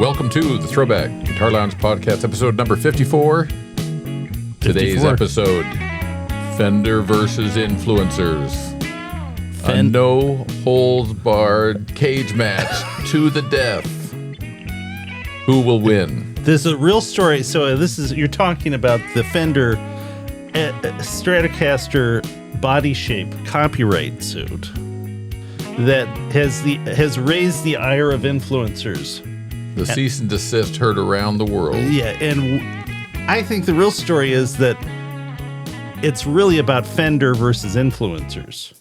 Welcome to the ThroBak Guitar Lounge Podcast, episode number 54. Today's episode, Fender versus Influencers. A no-holds-barred cage match to the death. Who will win? This is a real story. So you're talking about the Fender Stratocaster body shape copyright suit that has raised the ire of influencers. The cease and desist heard around the world. Yeah, and I think the real story is that it's really about Fender versus influencers.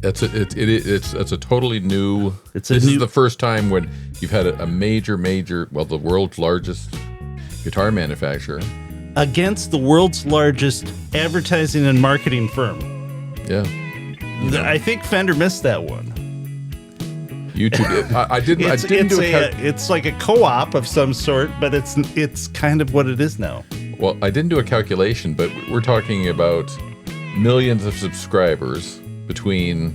It's a totally new. This is the first time when you've had a major, the world's largest guitar manufacturer against the world's largest advertising and marketing firm. Yeah, I think Fender missed that one. You two did. I didn't. It's like a co-op of some sort, but it's kind of what it is now. Well, I didn't do a calculation, but we're talking about millions of subscribers between.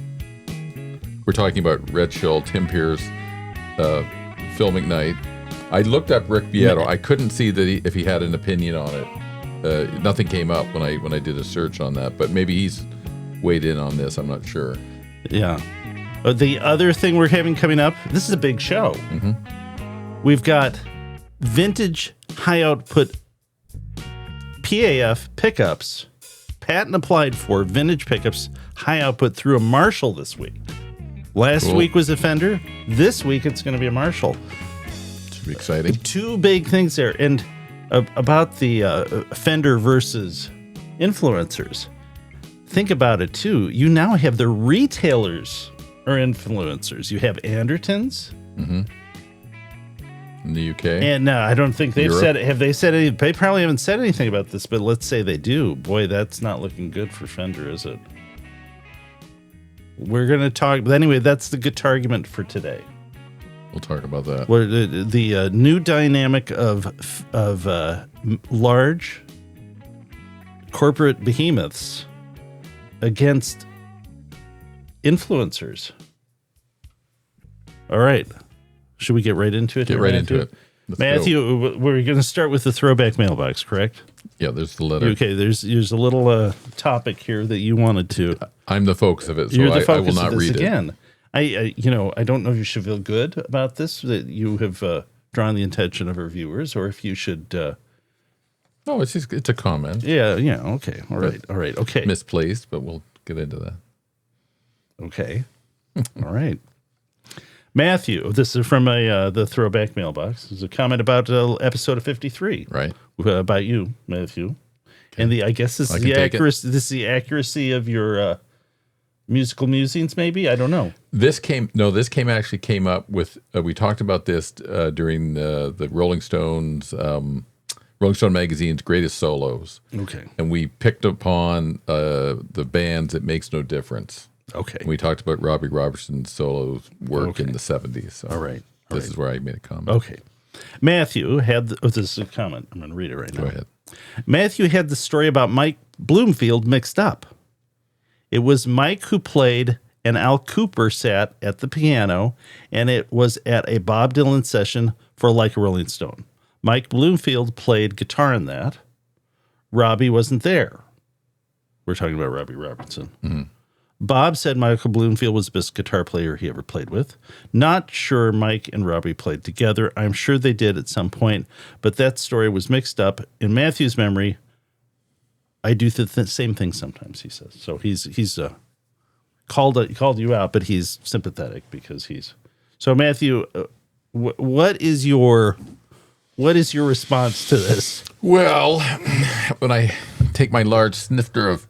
We're talking about Rhett Shull, Tim Pierce, Phil McKnight. I looked up Rick Beato. I couldn't see that if he had an opinion on it. Nothing came up when I did a search on that, but maybe he's weighed in on this. I'm not sure. Yeah. The other thing we're having coming up, this is a big show. Mm-hmm. We've got vintage high output P.A.F. pickups, patent applied for vintage pickups, high output through a Marshall this week. Last week was a Fender. This week it's going to be a Marshall. Should be exciting. Two big things there. And about the Fender versus influencers. Think about it too. You now have the retailers are influencers. You have Andertons. Mm-hmm. In the UK. And I don't think they've Europe. said it. Have they said anything? They probably haven't said anything about this, but let's say they do. Boy, that's not looking good for Fender, is it? We're going to talk. But anyway, that's the Guitargument for today. We'll talk about that. Where the new dynamic of large corporate behemoths against influencers. All right. Should we get right into it? Get right into it. Matthew, we're going to start with the ThroBak Mailbox, correct? Yeah, there's the letter. Okay, there's a little topic here that you wanted to. I'm the focus of it, so I will not read again. I don't know if you should feel good about this, that you have drawn the attention of our viewers, or if you should. No, it's a comment. Yeah. Okay. All right. Okay. Misplaced, but we'll get into that. Okay. All right. Matthew, this is from the ThroBak Mailbox. This is a comment about episode of 53. Right. About you, Matthew. Okay. And I guess this is the accuracy. This is the accuracy of your musical musings. Maybe, I don't know. This came up with. We talked about this during the Rolling Stone magazine's greatest solos. Okay. And we picked upon the bands It Makes No Difference. Okay. And we talked about Robbie Robertson's solo work in the 70s. So all right. This is where I made a comment. Okay. Matthew had this is a comment. I'm going to read it right now. Go ahead. Matthew had the story about Mike Bloomfield mixed up. It was Mike who played and Al Cooper sat at the piano, and it was at a Bob Dylan session for Like a Rolling Stone. Mike Bloomfield played guitar in that. Robbie wasn't there. We're talking about Robbie Robertson. Mm-hmm. Bob said Michael Bloomfield was the best guitar player he ever played with. Not sure Mike and Robbie played together. I'm sure they did at some point, but that story was mixed up. In Matthew's memory, I do the same thing sometimes, he says. So he's called you out, but he's sympathetic because he's... So Matthew, what is your response to this? Well, when I take my large snifter of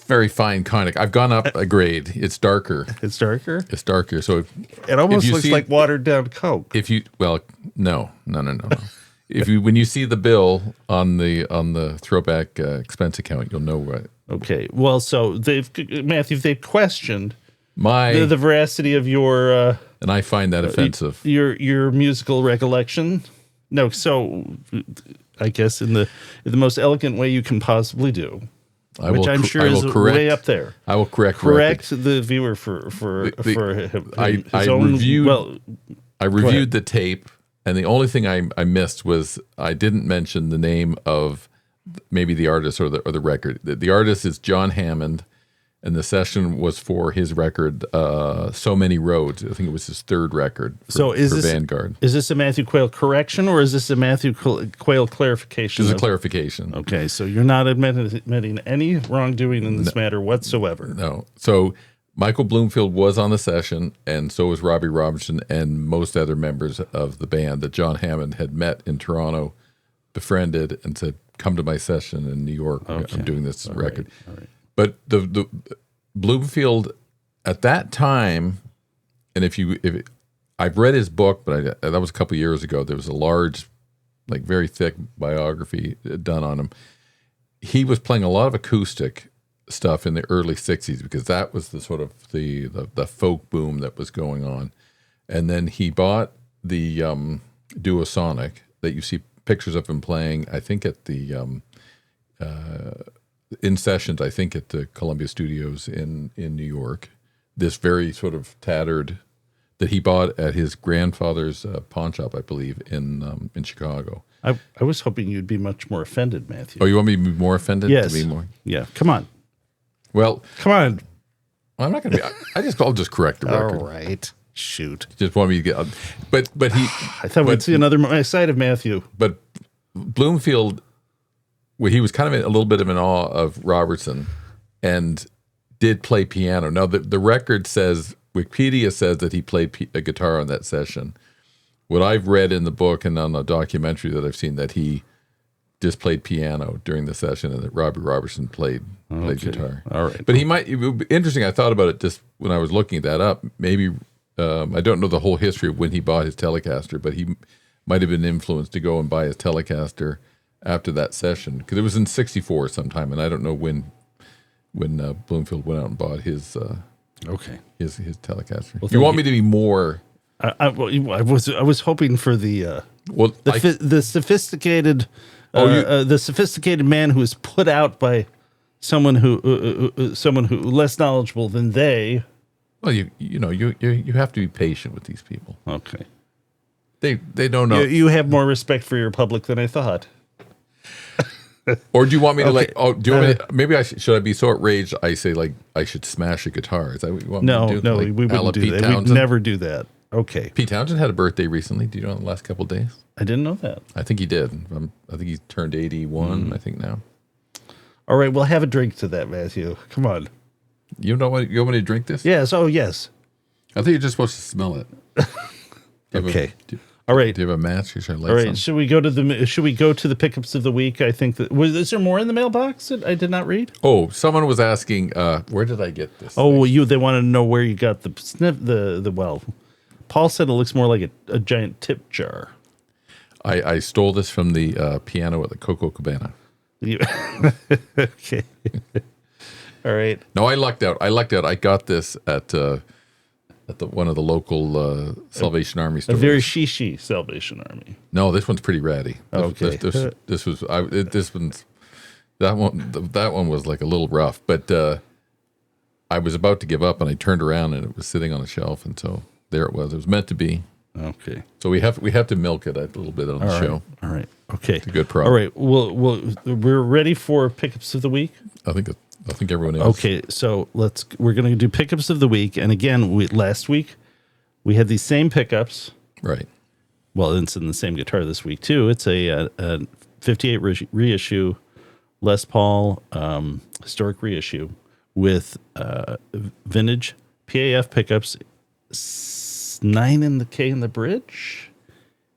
very fine conic, I've gone up a grade. It's darker. It's darker? It's darker. So it almost looks like watered down Coke. No. When you see the bill on the ThroBak expense account, you'll know what. Okay. Well, so they've questioned the veracity of your and I find that offensive. Your musical recollection. No, so I guess in the most elegant way you can possibly do. Which I'm sure is way up there. I will correct the viewer for his own. Reviewed. Well, I reviewed the tape, and the only thing I missed was I didn't mention the name of maybe the artist or the record. The artist is John Hammond, and the session was for his record, So Many Roads. I think it was his third record for Vanguard. Is this a Matthew Quail correction, or is this a Matthew Quail clarification? This is a clarification. Okay, so you're not admitting any wrongdoing in this matter whatsoever. No. So Michael Bloomfield was on the session, and so was Robbie Robertson and most other members of the band that John Hammond had met in Toronto, befriended, and said, come to my session in New York. Okay. I'm doing this record. All right. But the Bloomfield at that time, and if I've read his book, but that was a couple of years ago. There was a large, like very thick biography done on him. He was playing a lot of acoustic stuff in the early '60s because that was the sort of the folk boom that was going on. And then he bought the Duosonic that you see pictures of him playing. I think at the in sessions, I think at the Columbia Studios in New York, this very sort of tattered that he bought at his grandfather's pawn shop, I believe, in Chicago. I was hoping you'd be much more offended, Matthew. Oh, you want me to be more offended? Yes. To be more? Yeah. Come on. Well, come on. I'm not going to be. I'll just correct the record. All right. Shoot. Just want me to get. But he. I thought we'd see another side of Matthew. But Bloomfield. Well, he was kind of a little bit of in awe of Robertson and did play piano. Now, the record says, Wikipedia says that he played a guitar on that session. What I've read in the book and on the documentary that I've seen, that he just played piano during the session and that Robbie Robertson played guitar. All right. But it would be interesting. I thought about it just when I was looking that up. Maybe, I don't know the whole history of when he bought his Telecaster, but he might have been influenced to go and buy his Telecaster after that session, because it was in '64 sometime, and I don't know when Bloomfield went out and bought his his Telecaster. Well, you want me to be more? I was hoping for the sophisticated the sophisticated man who is put out by someone who less knowledgeable than they. Well, you have to be patient with these people. Okay, they don't know. You have more respect for your public than I thought. Or do you want me to do you want me to, maybe should I be so outraged I say like I should smash a guitar? Is that what you want me to do? No, we wouldn't do that. We'd never do that. Okay. Pete Townsend had a birthday recently. Do you know in the last couple of days? I didn't know that. I think he did. I think he turned 81, I think now. All right, we'll have a drink to that, Matthew. Come on. You know what? You want me to drink this? Yes. Oh, yes. I think you're just supposed to smell it. Okay. All right. Do you have a match? Should I light All right. some? Should we go to the pickups of the week? I think that is there more in the mailbox that I did not read? Oh, someone was asking, where did I get this? Oh, well, they want to know where you got the Paul said it looks more like a giant tip jar. I stole this from the piano at the Coco Cabana. Okay. All right. No, I lucked out. I got this at one of the local Salvation Army stores. A very shishi Salvation Army. No, this one's pretty ratty. Okay. This one's that one was like a little rough, but I was about to give up and I turned around and it was sitting on a shelf, and so there it was. It was meant to be. Okay. So we have to milk it a little bit on the show. All right. Okay. It's a good problem. All right. We're ready for pickups of the week. I think everyone is. Okay, so we're going to do pickups of the week, and again, last week we had these same pickups. Right. Well, it's in the same guitar this week too. It's a 58 reissue Les Paul historic reissue with vintage P.A.F pickups, 9 in the K in the bridge,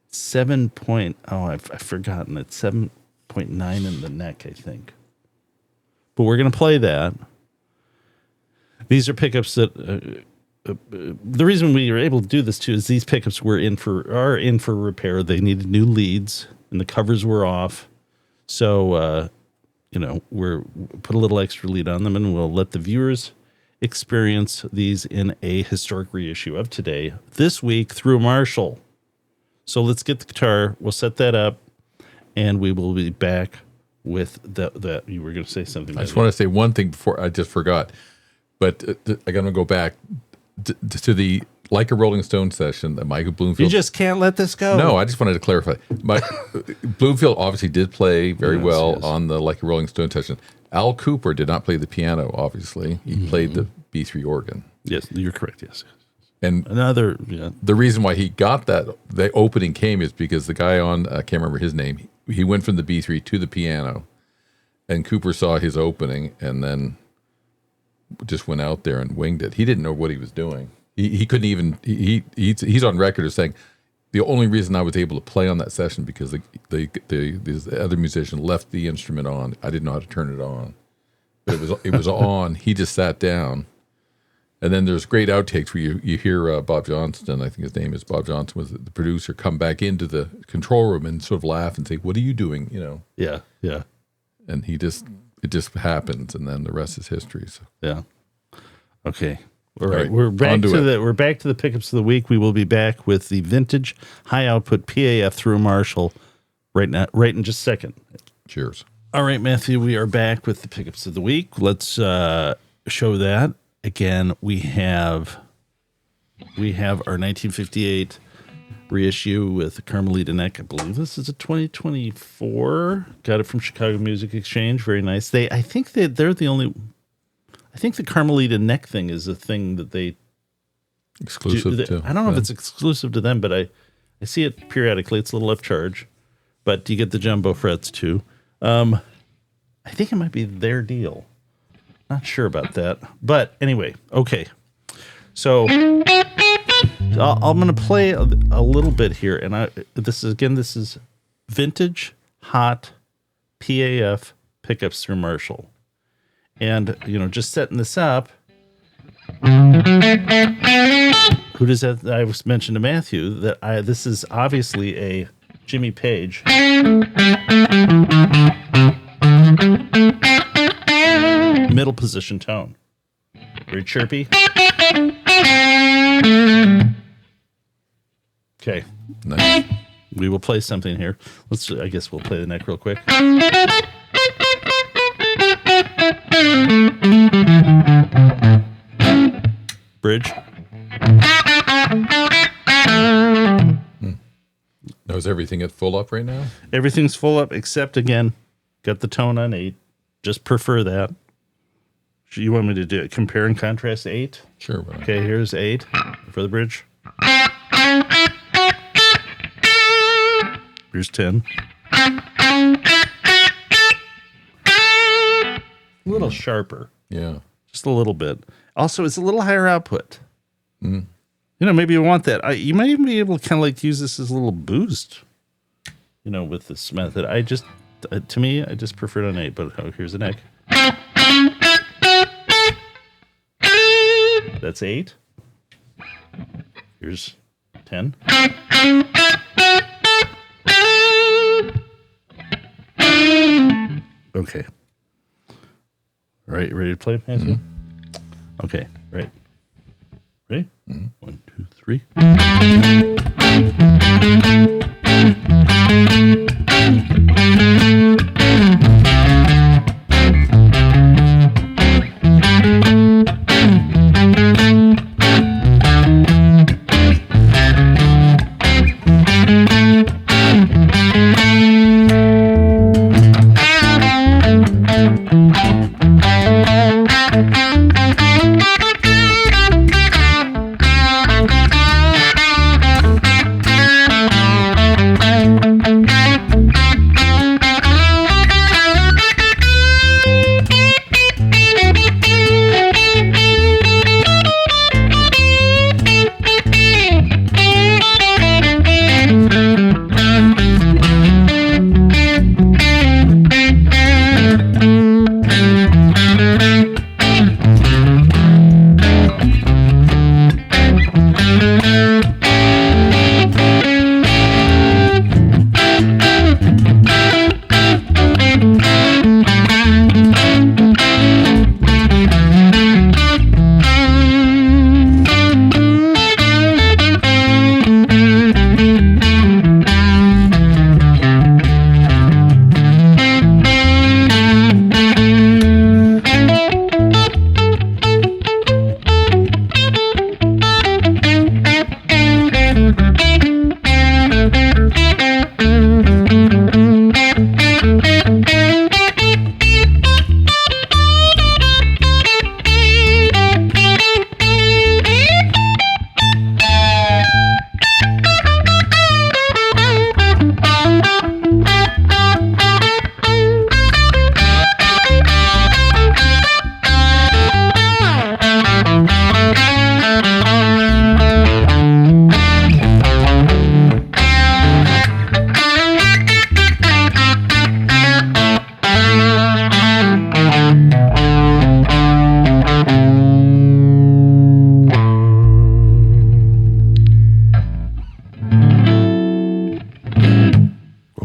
7 point. Oh, I've forgotten. It's 7.9 in the neck, I think. But we're going to play that. These are pickups that the reason we were able to do this too is these pickups are in for repair. They needed new leads and the covers were off. So, we're put a little extra lead on them, and we'll let the viewers experience these in a historic reissue of today, this week, through Marshall. So let's get the guitar. We'll set that up, and we will be back with that. You were going to say something. I just want to say one thing before I just forgot, but I'm going to go back to the Like a Rolling Stone session that Michael Bloomfield. You just can't let this go. No, I just wanted to clarify. Bloomfield obviously did play very well on the Like a Rolling Stone session. Al Cooper did not play the piano, obviously. He played the B3 organ. Yes, you're correct, yes. And the reason why he got that, the opening came is because the guy on, I can't remember his name, he went from the B3 to the piano, and Cooper saw his opening and then just went out there and winged it. He didn't know what he was doing. He couldn't even, he's on record as saying, the only reason I was able to play on that session because the other musician left the instrument on. I didn't know how to turn it on. But it was on. He just sat down. And then there's great outtakes where you hear Bob Johnston, I think his name is Bob Johnston, was the producer, come back into the control room and sort of laugh and say, "What are you doing?" Yeah. And it just happens, and then the rest is history. So. Yeah. Okay. All right. We're back to the pickups of the week. We will be back with the vintage high output P.A.F. through Marshall right in just a second. Cheers. All right, Matthew, we are back with the pickups of the week. Let's show that. Again, we have our 1958 reissue with the Carmelita neck. I believe this is a 2024. Got it from Chicago Music Exchange. Very nice. I think they're the only. I think the Carmelita neck thing is a thing that they exclusive to. I don't know if it's exclusive to them, but I see it periodically. It's a little upcharge, but you get the jumbo frets too. I think it might be their deal. Not sure about that, but anyway, okay. So I'm going to play a little bit here, and this is vintage hot P.A.F. pickups through Marshall, and just setting this up. Who does that? I was mentioned to Matthew that this is obviously a Jimmy Page. Middle position tone. Very chirpy. Okay. Nice. We will play something here. I guess we'll play the neck real quick. Bridge. Now, is everything at full up right now? Everything's full up except, again, got the tone on 8. Just prefer that. You want me to do it? Compare and contrast 8? Sure. Okay, here's 8 for the bridge. Here's 10. A little sharper. Yeah. Just a little bit. Also, it's a little higher output. Maybe you want that. You might even be able to kind of like use this as a little boost, with this method. I just prefer it on 8, but here's the neck. That's 8. Here's 10. Okay. All right, ready to play, Matthew? Mm-hmm. Okay, right. Ready? Mm-hmm. 1, 2, 3.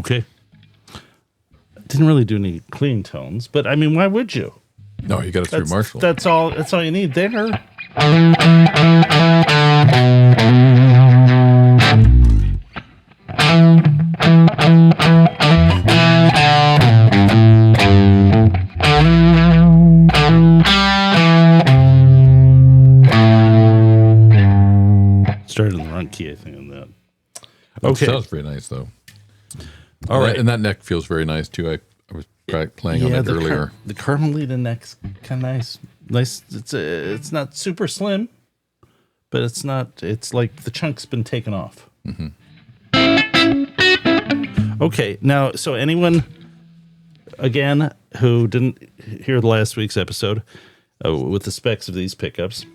Okay. Didn't really do any clean tones, but I mean, why would you? No, you got it through Marshall. That's all you need there. Started in the wrong key, I think, on that. Okay. That sounds pretty nice, though. All right. And that neck feels very nice, too. I was playing on it earlier. The Carmelita neck's kind of nice. Nice. It's not super slim, but it's not. It's like the chunk's been taken off. Mm-hmm. Okay. Now, so anyone, again, who didn't hear the last week's episode with the specs of these pickups,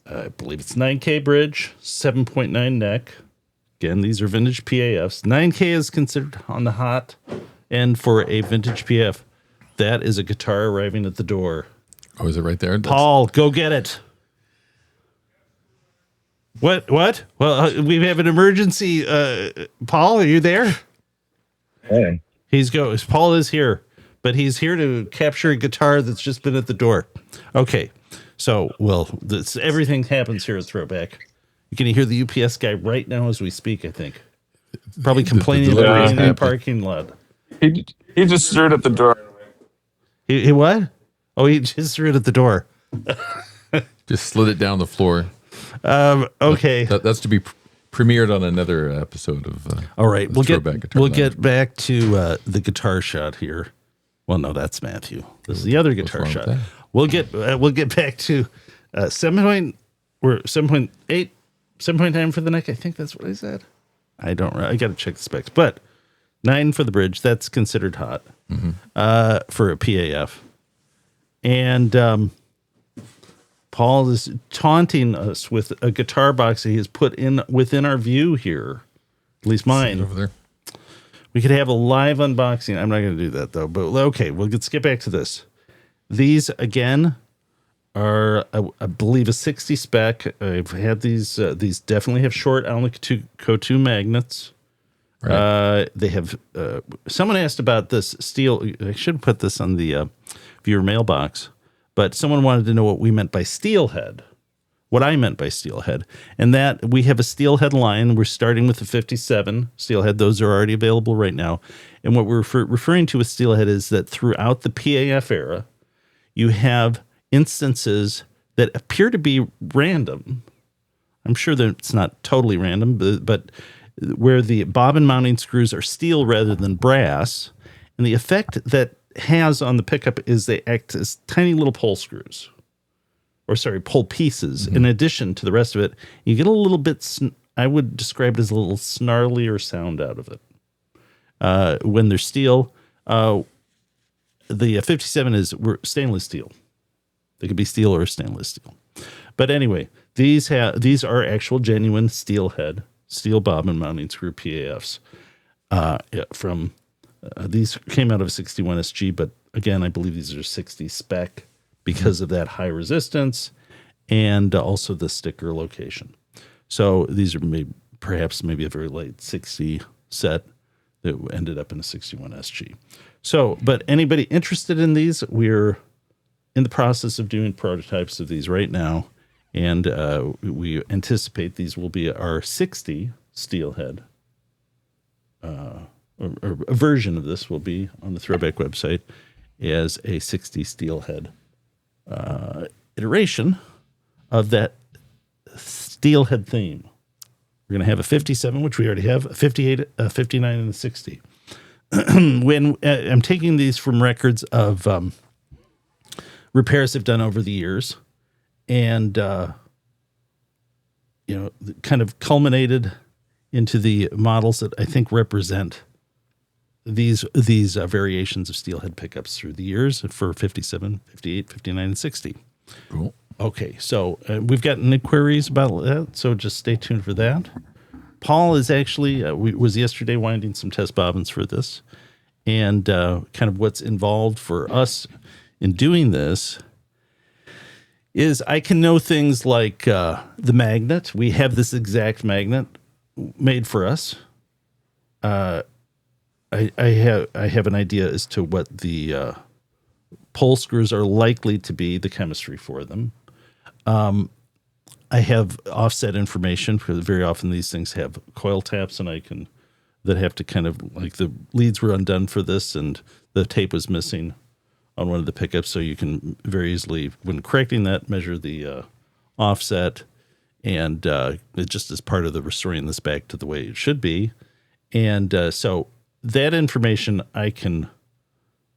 I believe it's 9K bridge, 7.9 neck. Again, these are vintage P.A.Fs. 9K is considered on the hot end for a vintage P.A.F. That is a guitar arriving at the door. Oh, is it right there? Paul, go get it. What? Well, we have an emergency. Paul, are you there? Hey. Paul is here, but he's here to capture a guitar that's just been at the door. Okay. So, everything happens here at ThroBak. You can hear the UPS guy right now as we speak, I think. Probably complaining about being in the parking lot. He just threw it at the door. He what? Oh, he just threw it at the door. Just slid it down the floor. Okay. That's to be premiered on another episode of all right, we'll get back to the guitar shot here. Well, no, that's Matthew. This is the other guitar shot. We'll get back to 7.8, 7.9 for the neck. I think that's what I said. I got to check the specs, but 9 for the bridge. That's considered hot for a P.A.F. And Paul is taunting us with a guitar box that he has put in within our view here. At least mine. Over there. We could have a live unboxing. I'm not going to do that though. But okay, let's get back to this. These again are, I believe, a 60 spec. I've had these. These definitely have short Alnico 2 magnets. Right. They have. Someone asked about this steel. I should put this on the viewer mailbox. But someone wanted to know what we meant by SteelHead. What I meant by SteelHead, and that we have a SteelHead line. We're starting with the 57 SteelHead. Those are already available right now. And what we're referring to with SteelHead is that throughout the P.A.F. era, you have instances that appear to be random. I'm sure that it's not totally random, but where the bobbin mounting screws are steel rather than brass, and the effect that has on the pickup is they act as tiny little pull screws. Pull pieces. In addition to the rest of it, you get a little bit, I would describe it as a little snarlier sound out of it. When they're steel, the 57 is stainless steel. They could be steel or stainless steel. But anyway, these are actual genuine SteelHead, steel bobbin mounting screw P.A.Fs. These came out of 61 SG, but again, I believe these are 60 spec because of that high resistance and also the sticker location. So these are perhaps maybe a very late 60 set that ended up in a 61 SG. So, but anybody interested in these, we're in the process of doing prototypes of these right now, and we anticipate these will be our 60 SteelHead. Or a version of this will be on the ThroBak website as a 60 SteelHead iteration of that SteelHead theme. We're going to have a 57, which we already have, a 58, a 59, and a 60. When I'm taking these from records of repairs I've done over the years, and kind of culminated into the models that I think represent these variations of SteelHead pickups through the years for 57, 58, 59, and 60. Cool. Okay, so we've gotten inquiries about that, so just stay tuned for that. Paul is actually, was yesterday winding some test bobbins for this, and kind of what's involved for us in doing this is I can know things like the magnet. We have this exact magnet made for us. I have an idea as to what the pole screws are likely to be, the chemistry for them. I have offset information because very often these things have coil taps, and that have to kind of, like, the leads were undone for this, and the tape was missing on one of the pickups, so you can very easily, when correcting that, measure the offset, and it just is part of the restoring this back to the way it should be. And so that information I can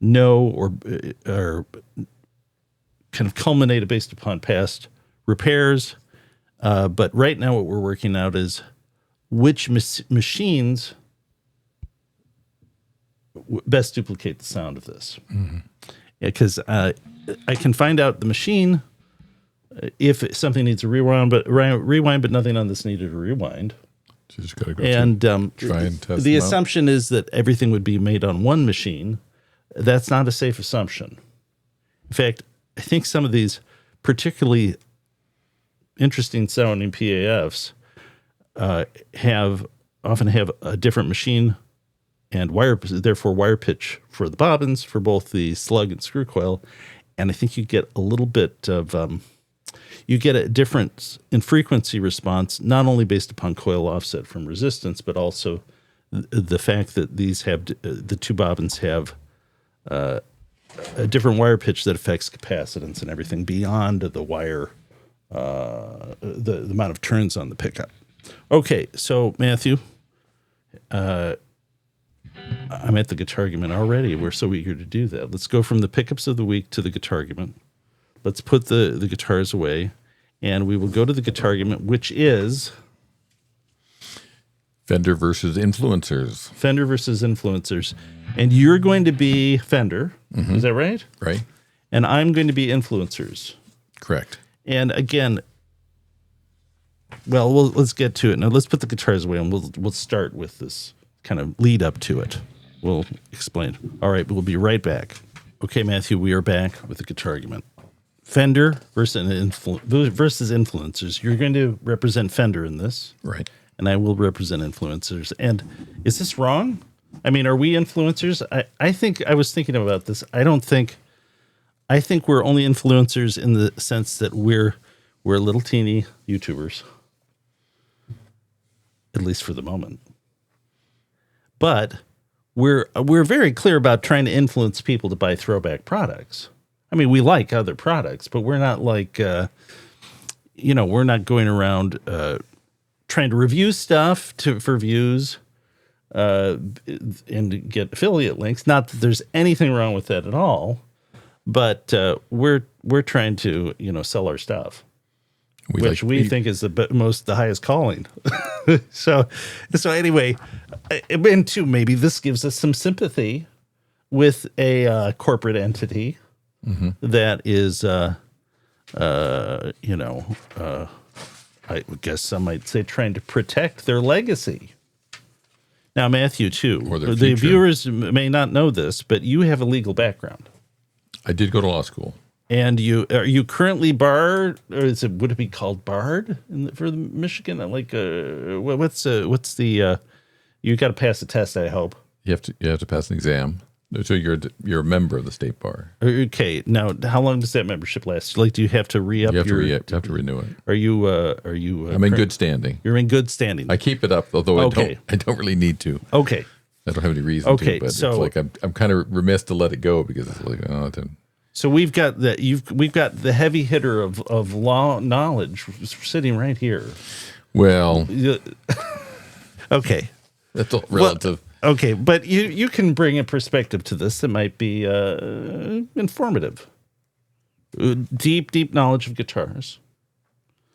know or kind of culminate it based upon past repairs. But right now what we're working out is which machines best duplicate the sound of this. Mm-hmm. Yeah, because I can find out the machine if something needs a rewind, but nothing on this needed a rewind. So you just gotta go and try and test. The assumption is that everything would be made on one machine. That's not a safe assumption. In fact, I think some of these particularly interesting sounding PAFs often have a different machine and therefore wire pitch for the bobbins for both the slug and screw coil. And I think you get a little bit of you get a difference in frequency response, not only based upon coil offset from resistance, but also the fact that these have the two bobbins have a different wire pitch that affects capacitance and everything beyond the wire, the amount of turns on the pickup. Okay, so Matthew, I'm at the Guitargument already. We're so eager to do that. Let's go from the pickups of the week to the Guitargument. Let's put the guitars away, and we will go to the Guitargument, which is Fender versus Influencers. Fender versus Influencers. And you're going to be Fender. Mm-hmm. Is that right? Right. And I'm going to be Influencers. Correct. And again, let's get to it. Now let's put the guitars away, and we'll start with this kind of lead up to it. We'll explain. All right, we'll be right back. Okay, Matthew, we are back with the Guitargument. Fender versus Influencers. You're going to represent Fender in this. Right. And I will represent Influencers. And is this wrong? I mean, are we influencers? I think I was thinking about this. I think we're only influencers in the sense that we're little teeny YouTubers, at least for the moment. But we're very clear about trying to influence people to buy ThroBak products. I mean, we like other products, but we're not like, we're not going around trying to review stuff for views and get affiliate links. Not that there's anything wrong with that at all, but we're trying to sell our stuff, which we think is the highest calling. so anyway, and two, maybe this gives us some sympathy with a corporate entity. Mm-hmm. That is, I guess some might say trying to protect their legacy. Now, Matthew, too, the viewers may not know this, but you have a legal background. I did go to law school. And are you currently barred, or would it be called barred for the Michigan? Like, what's the? You got to pass a test, I hope. You have to pass an exam. So you're a member of the state bar. Okay. Now, how long does that membership last? Like, do you have to re-up? You have to renew it. Are you? I'm in good standing. You're in good standing. I keep it up, although I don't really need to. Okay. I don't have any reason to. But so, it's like I'm kind of remiss to let it go because it's like So we've got we've got the heavy hitter of law knowledge sitting right here. Well, okay. That's all relative. Okay, but you can bring a perspective to this that might be informative. Deep knowledge of guitars.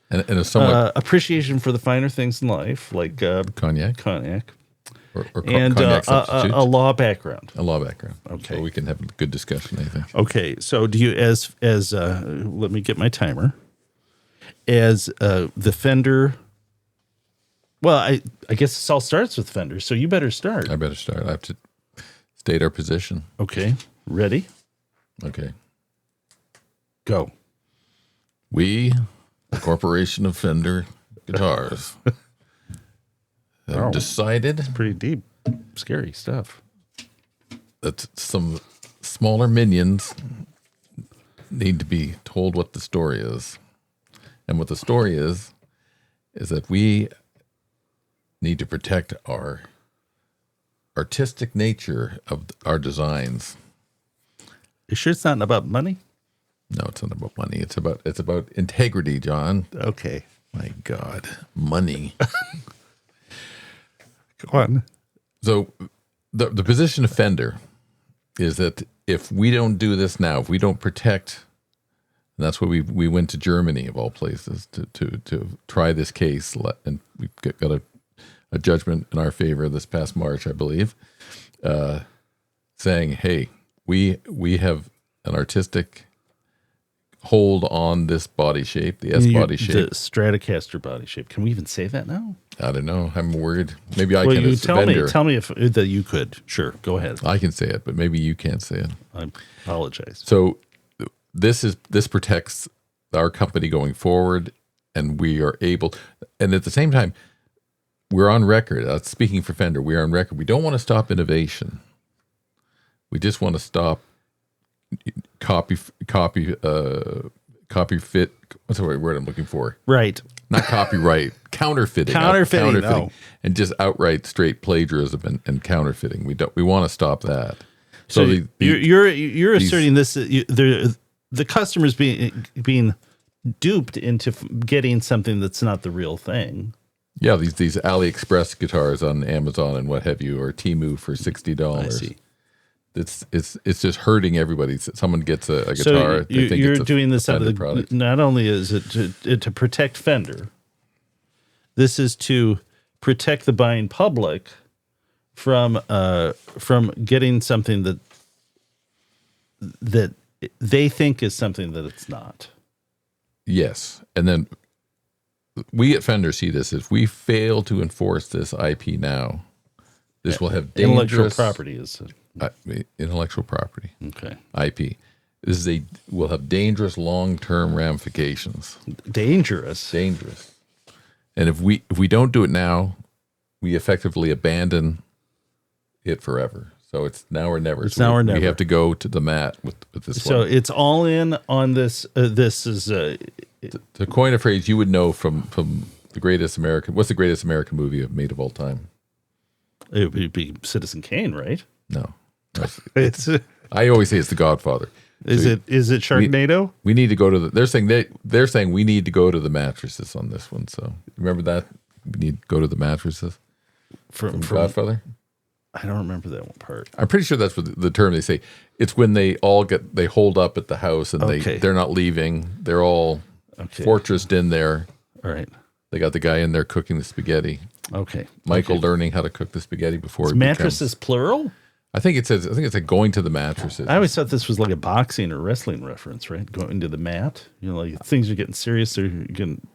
And a somewhat... appreciation for the finer things in life, like cognac. Or and a law background. Okay. So we can have a good discussion, I think. Okay, so do you, as let me get my timer, as the Fender... Well, I guess this all starts with Fender, so you better start. I better start. I have to state our position. Okay. Ready? Okay. Go. We, the Corporation of Fender Guitars, have decided... It's pretty deep, scary stuff. that some smaller minions need to be told what the story is. And what the story is that we need to protect our artistic nature of our designs. You sure it's not about money? No, it's not about money. It's about integrity, John. Okay. My God, money. Go on. So the position of Fender is that if we don't do this now, if we don't protect, and that's why we went to Germany of all places to try this case, and we got a judgment in our favor this past March, I believe, saying, hey, we have an artistic hold on this body shape, the S body shape. The Stratocaster body shape. Can we even say that now? I don't know. I'm worried. Maybe I Well, can. you As tell Fender. me. Tell me if that you could. Sure, go ahead. I can say it, but maybe you can't say it. I apologize. So this protects our company going forward, and we are able. And at the same time, we're on record. Speaking for Fender, we are on record. We don't want to stop innovation. We just want to stop copy fit. What's the right word I'm looking for? Right. Not copyright, counterfeiting. Counterfeiting. And just outright straight plagiarism and counterfeiting. We want to stop that. So you're asserting this. The customer's being duped into getting something that's not the real thing. Yeah, these AliExpress guitars on Amazon and what have you, or Temu for $60. I see. It's just hurting everybody. Someone gets a guitar. So they think you're it's a doing this out of the product. Not only is it to protect Fender, this is to protect the buying public from getting something that they think is something that it's not. Yes, and then we at Fender see this: if we fail to enforce this IP now, this will have dangerous intellectual property. Intellectual property. Okay. IP. Will have dangerous long-term ramifications. Dangerous. And if we don't do it now, we effectively abandon it forever. So it's now or never. It's now or never. We have to go to the mat with this So one. it's all in on this. This is To coin a phrase you would know from the greatest American. What's the greatest American movie made of all time? it would be Citizen Kane, right? No. It's I always say it's The Godfather. is it Sharknado? We need to go to the. They're saying we need to go to the mattresses on this one. So remember that we need to go to the mattresses from Godfather. I don't remember that one part. I'm pretty sure that's what the term they say. It's when they hold up at the house and they're not leaving. They're all fortressed in there. All right. They got the guy in there cooking the spaghetti. Okay. Michael learning how to cook the spaghetti before Is mattresses plural? I think it's like going to the mattresses. I always thought this was like a boxing or wrestling reference, right? Going to the mat. You know, like things are getting serious. They're getting.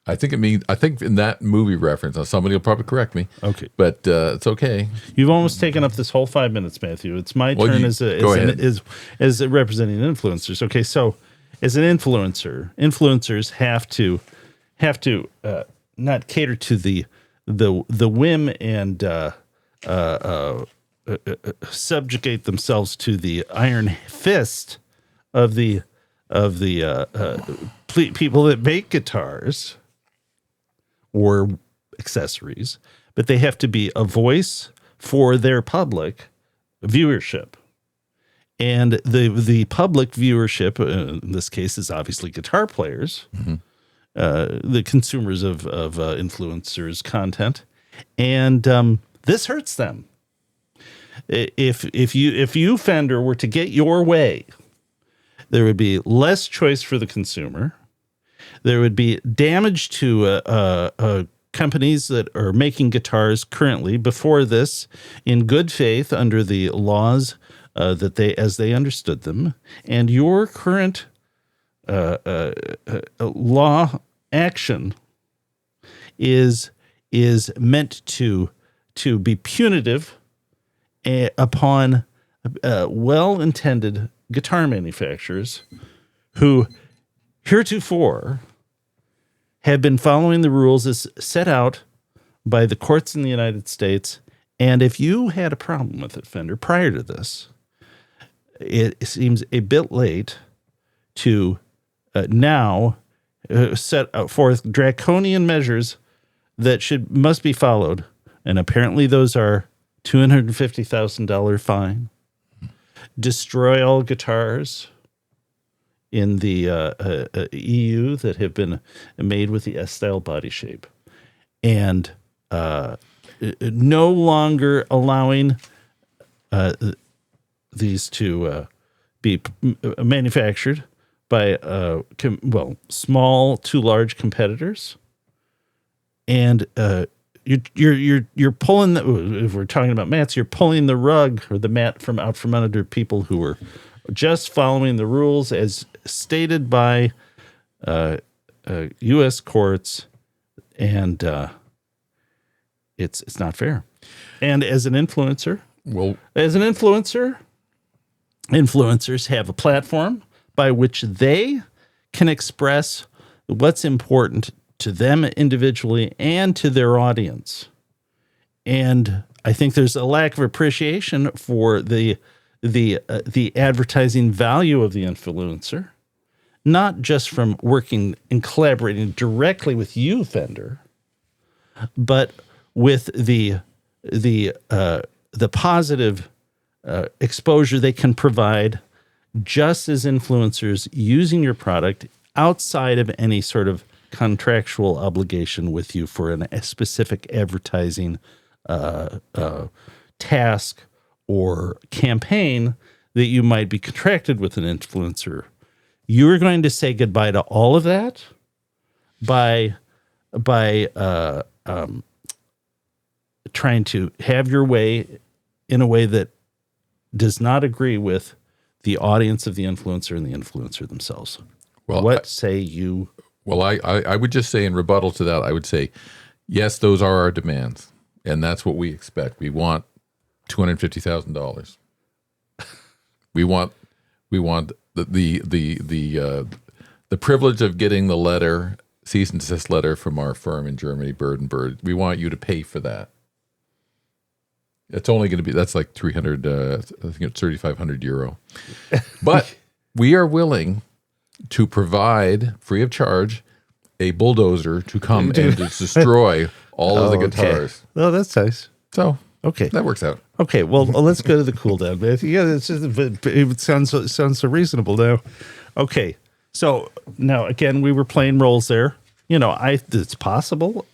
I think in that movie reference, now somebody will probably correct me. Okay. But it's okay. You've almost taken up this whole 5 minutes, Matthew. It's my turn as representing influencers. Okay, so as an influencer, influencers have to not cater to the whim and subjugate themselves to the iron fist of the people that make guitars or accessories, but they have to be a voice for their public viewership. And the public viewership, in this case, is obviously guitar players, the consumers of influencers' content, and this hurts them. If you Fender were to get your way, there would be less choice for the consumer. There would be damage to companies that are making guitars currently before this in good faith under the laws that as they understood them. And your current law action is meant to be punitive upon well-intended guitar manufacturers who heretofore have been following the rules as set out by the courts in the United States And if you had a problem with it, Fender, prior to this, it seems a bit late to now set forth draconian measures that must be followed. And apparently those are $250,000 fine, destroy all guitars in the EU that have been made with the S-style body shape, and no longer allowing these to be manufactured by small to large competitors. And you're pulling if we're talking about mats, you're pulling the rug or the mat from under people who were just following the rules as stated by U.S. courts, and it's not fair. And as an influencer, influencers have a platform by which they can express what's important to them individually and to their audience. And I think there's a lack of appreciation for the advertising value of the influencer, not just from working and collaborating directly with you, Fender, but with the positive exposure they can provide just as influencers using your product outside of any sort of contractual obligation with you for a specific advertising task or campaign that you might be contracted with an influencer. You're going to say goodbye to all of that by trying to have your way in a way that does not agree with the audience of the influencer and the influencer themselves. Well, what say you? Well, I would just say in rebuttal to that, I would say, yes, those are our demands, and that's what we expect. We want $250,000. We want the privilege of getting the letter, cease and desist letter from our firm in Germany, Bird & Bird. We want you to pay for that. It's only going to be, that's like 300, I think it's 3,500 euro. But we are willing to provide, free of charge, a bulldozer to come and just destroy all of the guitars. Well, that's nice. So, okay, that works out. Okay, well, let's go to the cool down. Yeah, it sounds so reasonable now. Okay, so now again, we were playing roles there. It's possible.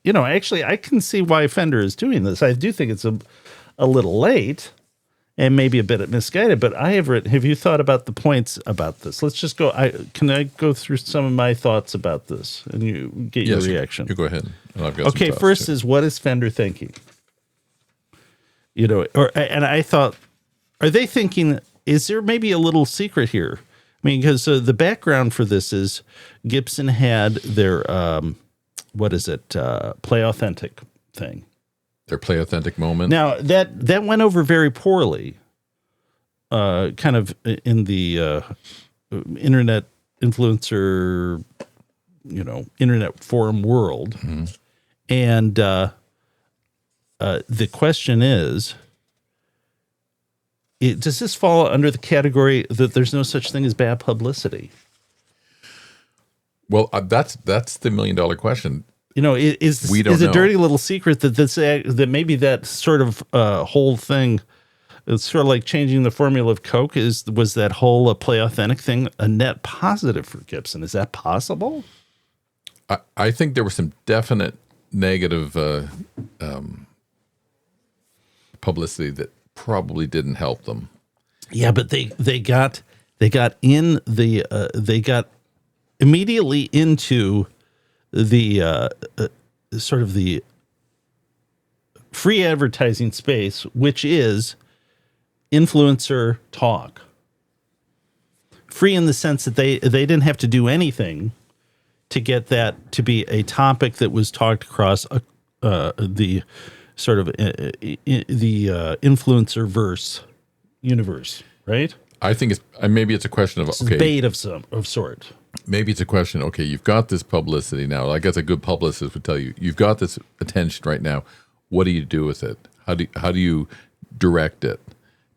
Actually, I can see why Fender is doing this. I do think it's a little late and maybe a bit misguided, but have you thought about the points about this? Let's just go. Can I go through some of my thoughts about this and you get your reaction? You go ahead. And I've got okay, some first too. is, what is Fender thinking? And I thought, are they thinking, is there maybe a little secret here? I mean, because the background for this is Gibson had their, Play Authentic thing. Their Play Authentic moment. Now, that went over very poorly, kind of in the internet influencer, internet forum world. Mm-hmm. And the question is, does this fall under the category that there's no such thing as bad publicity? Well, that's the $1 million question. Is a dirty little secret that maybe that sort of whole thing, it's sort of like changing the formula of Coke. Was that whole Play Authentic thing a net positive for Gibson? Is that possible? I think there was some definite negative publicity that probably didn't help them. Yeah, but they got immediately into the sort of the free advertising space, which is influencer talk. Free in the sense that they didn't have to do anything to get that to be a topic that was talked across the sort of the influencer verse universe, right? I think maybe it's a question of bait of sort. Maybe it's a question. Okay, you've got this publicity now. I guess a good publicist would tell you, you've got this attention right now. what do you do with it? How do you direct it?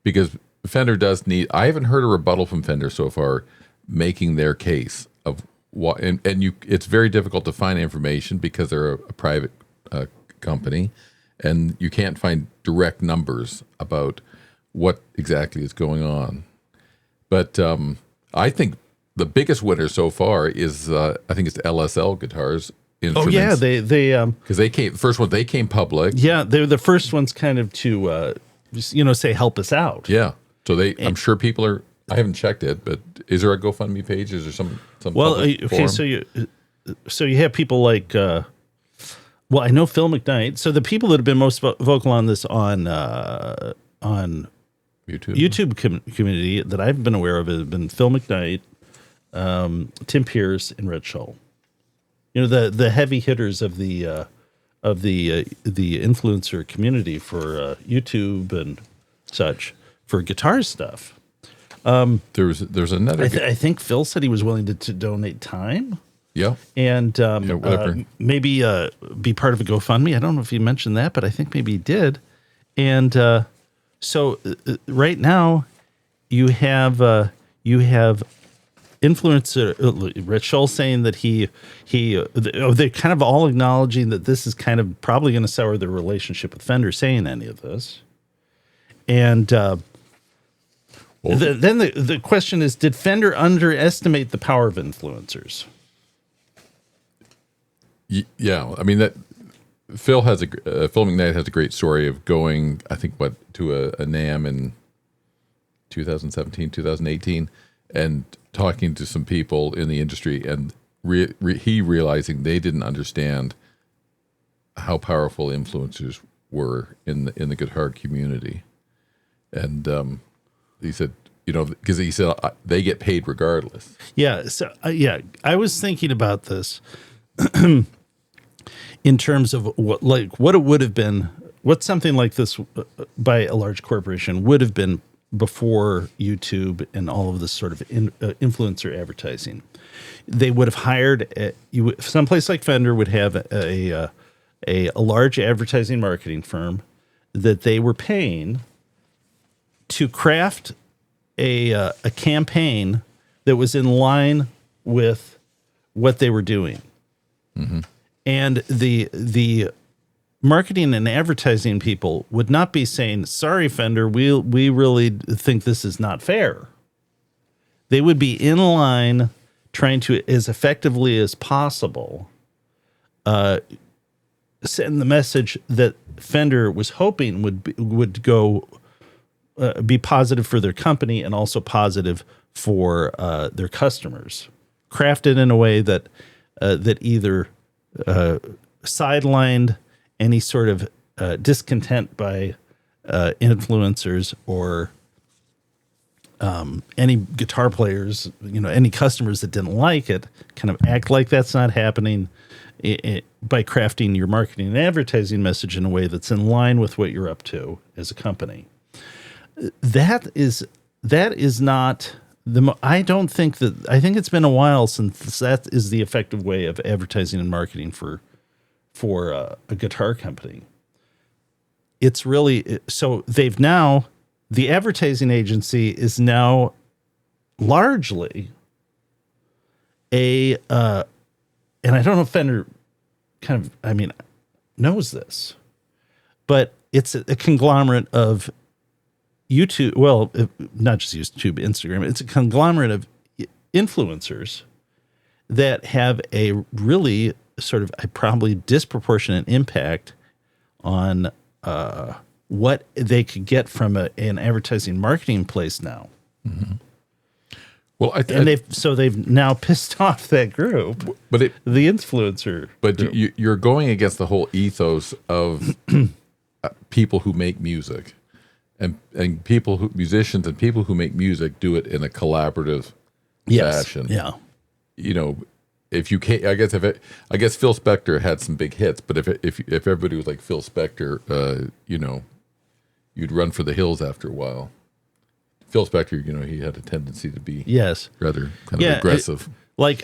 Because Fender does need. I haven't heard a rebuttal from Fender so far, making their case of what. And it's very difficult to find information because they're a private company, and you can't find direct numbers about what exactly is going on. But I think the biggest winner so far is I think it's LSL Guitars. Oh yeah, they because they came first one. They came public. Yeah, they're the first ones kind of to say help us out. Yeah, so I'm sure people are. I haven't checked it, but is there a GoFundMe page? Is there some? Well, okay, forum? so you have people like. Well, I know Phil McKnight. So the people that have been most vocal on this on YouTube community that I've been aware of have been Phil McKnight, Tim Pierce, and Rhett Shull. The heavy hitters of the influencer community for YouTube and such for guitar stuff. There's another. I think Phil said he was willing to donate time. Yeah, and maybe be part of a GoFundMe. I don't know if he mentioned that, but I think maybe he did. And so right now, you have influencer Rhett Shull saying that they're kind of all acknowledging that this is kind of probably going to sour their relationship with Fender, saying any of this. And then the question is, did Fender underestimate the power of influencers? Yeah, I mean that Phil McKnight has a great story of going, I think, to a NAMM in 2017, 2018, and talking to some people in the industry, and he realizing they didn't understand how powerful influencers were in the guitar community, and he said, because he said they get paid regardless. Yeah, so I was thinking about this. In terms of what it would have been, what something like this by a large corporation would have been before YouTube and all of this sort of influencer advertising. They would have hired someplace like Fender would have a large advertising marketing firm that they were paying to craft a campaign that was in line with what they were doing. Mm-hmm. And the marketing and advertising people would not be saying, "Sorry, Fender, we really think this is not fair." They would be in line, trying to, as effectively as possible, send the message that Fender was hoping would go be positive for their company and also positive for their customers. Crafted in a way that either sidelined any sort of discontent by influencers or any guitar players, any customers that didn't like it, kind of act like that's not happening by crafting your marketing and advertising message in a way that's in line with what you're up to as a company. That is not I think it's been a while since that is the effective way of advertising and marketing for a guitar company. It's really, so the advertising agency is now largely and I don't know if Fender knows this, but it's a conglomerate of YouTube, well, not just YouTube, Instagram. It's a conglomerate of influencers that have a really sort of a probably disproportionate impact on what they could get from an advertising marketing place now. Mm-hmm. Well, they've now pissed off that group, the influencer. But group. You're going against the whole ethos of people who make music. And musicians and people who make music do it in a collaborative fashion. Yeah. If you can't, I guess Phil Spector had some big hits, but if everybody was like Phil Spector, you'd run for the hills after a while. Phil Spector, he had a tendency to be rather kind of aggressive.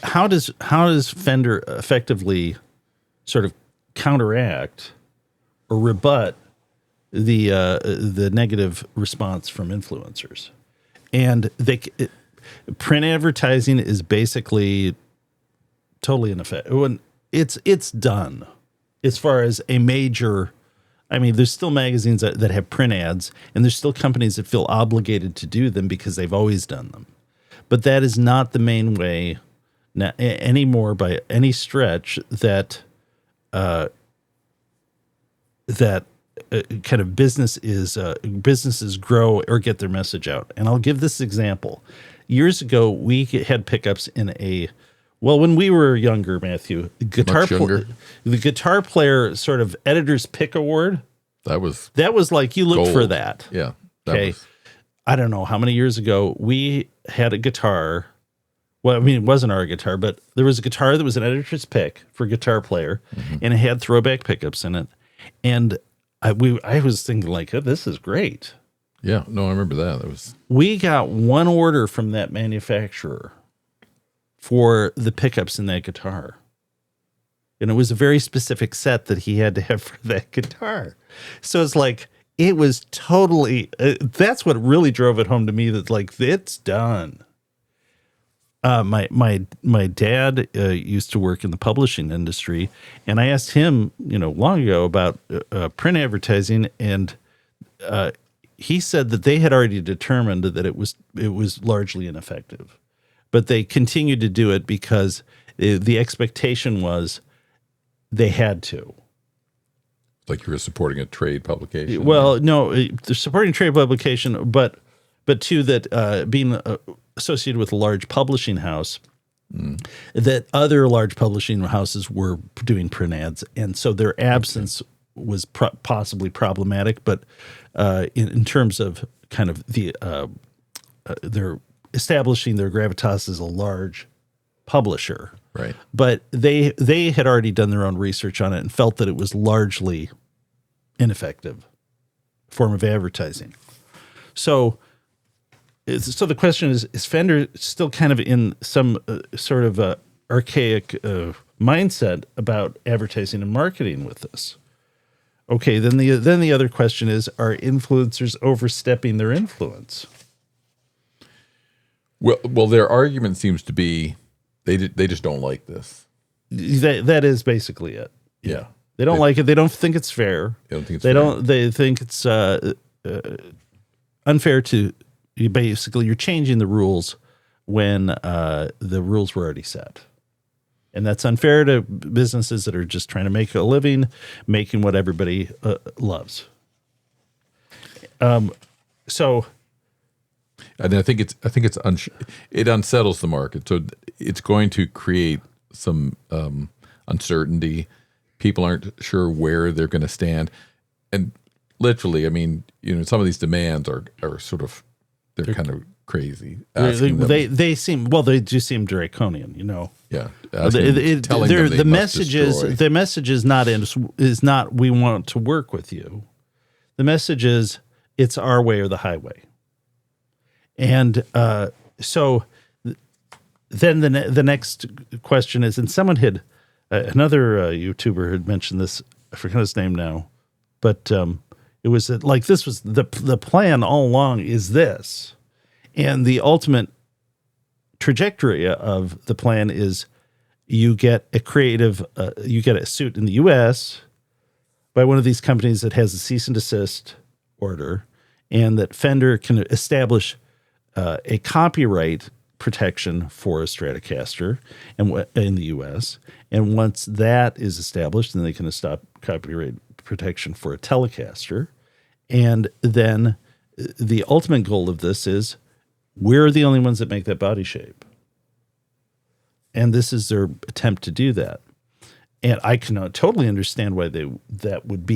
How does Fender effectively sort of counteract or rebut the negative response from influencers. And print advertising is basically totally ineffective. It's done as far as a major. I mean, there's still magazines that have print ads, and there's still companies that feel obligated to do them because they've always done them. But that is not the main way anymore by any stretch that kind of businesses grow or get their message out. And I'll give this example. Years ago, we had pickups when we were younger, Matthew, the guitar player sort of editor's pick award. That was like, you looked for that. Yeah. Okay. I don't know how many years ago we had a guitar. Well, I mean, it wasn't our guitar, but there was a guitar that was an editor's pick for guitar player, and it had ThroBak pickups in it. And I was thinking like, oh, this is great. Yeah. No, I remember that. We got one order from that manufacturer for the pickups in that guitar. And it was a very specific set that he had to have for that guitar. So it's like, it was totally, that's what really drove it home to me, that like, it's done. My dad used to work in the publishing industry, and I asked him, long ago about print advertising, and he said that they had already determined that it was largely ineffective, but they continued to do it because the expectation was they had to. Like you were supporting a trade publication. Well, no, they're supporting trade publication, but too that being associated with a large publishing house, that other large publishing houses were doing print ads, and so their absence was possibly problematic. But in terms of kind of they're establishing their gravitas as a large publisher, right? But they had already done their own research on it and felt that it was largely ineffective form of advertising. So the question is Fender still kind of in some sort of archaic mindset about advertising and marketing with this? Okay, then the other question is, are influencers overstepping their influence? Well, their argument seems to be they just don't like this. That is basically it. Yeah. They don't like it. They don't think it's fair. They don't think it's fair. They think it's unfair to you. Basically, you're changing the rules when the rules were already set. And that's unfair to businesses that are just trying to make a living, making what everybody loves. So, and I think it unsettles the market. So it's going to create some uncertainty. People aren't sure where they're going to stand, and literally, I mean, some of these demands are sort of they're kind of crazy. They do seem draconian, Yeah, the message is not we want to work with you. The message is it's our way or the highway. And so then the next question is, and someone had another YouTuber had mentioned this. I forgot his name now, but it was like this was the plan all along is this, and the ultimate trajectory of the plan is you get a suit in the U.S. by one of these companies that has a cease and desist order, and that Fender can establish a copyright protection for a Stratocaster in the U.S. And once that is established, then they can stop copyright protection for a Telecaster. And then the ultimate goal of this is we're the only ones that make that body shape. And this is their attempt to do that. And I can totally understand why they would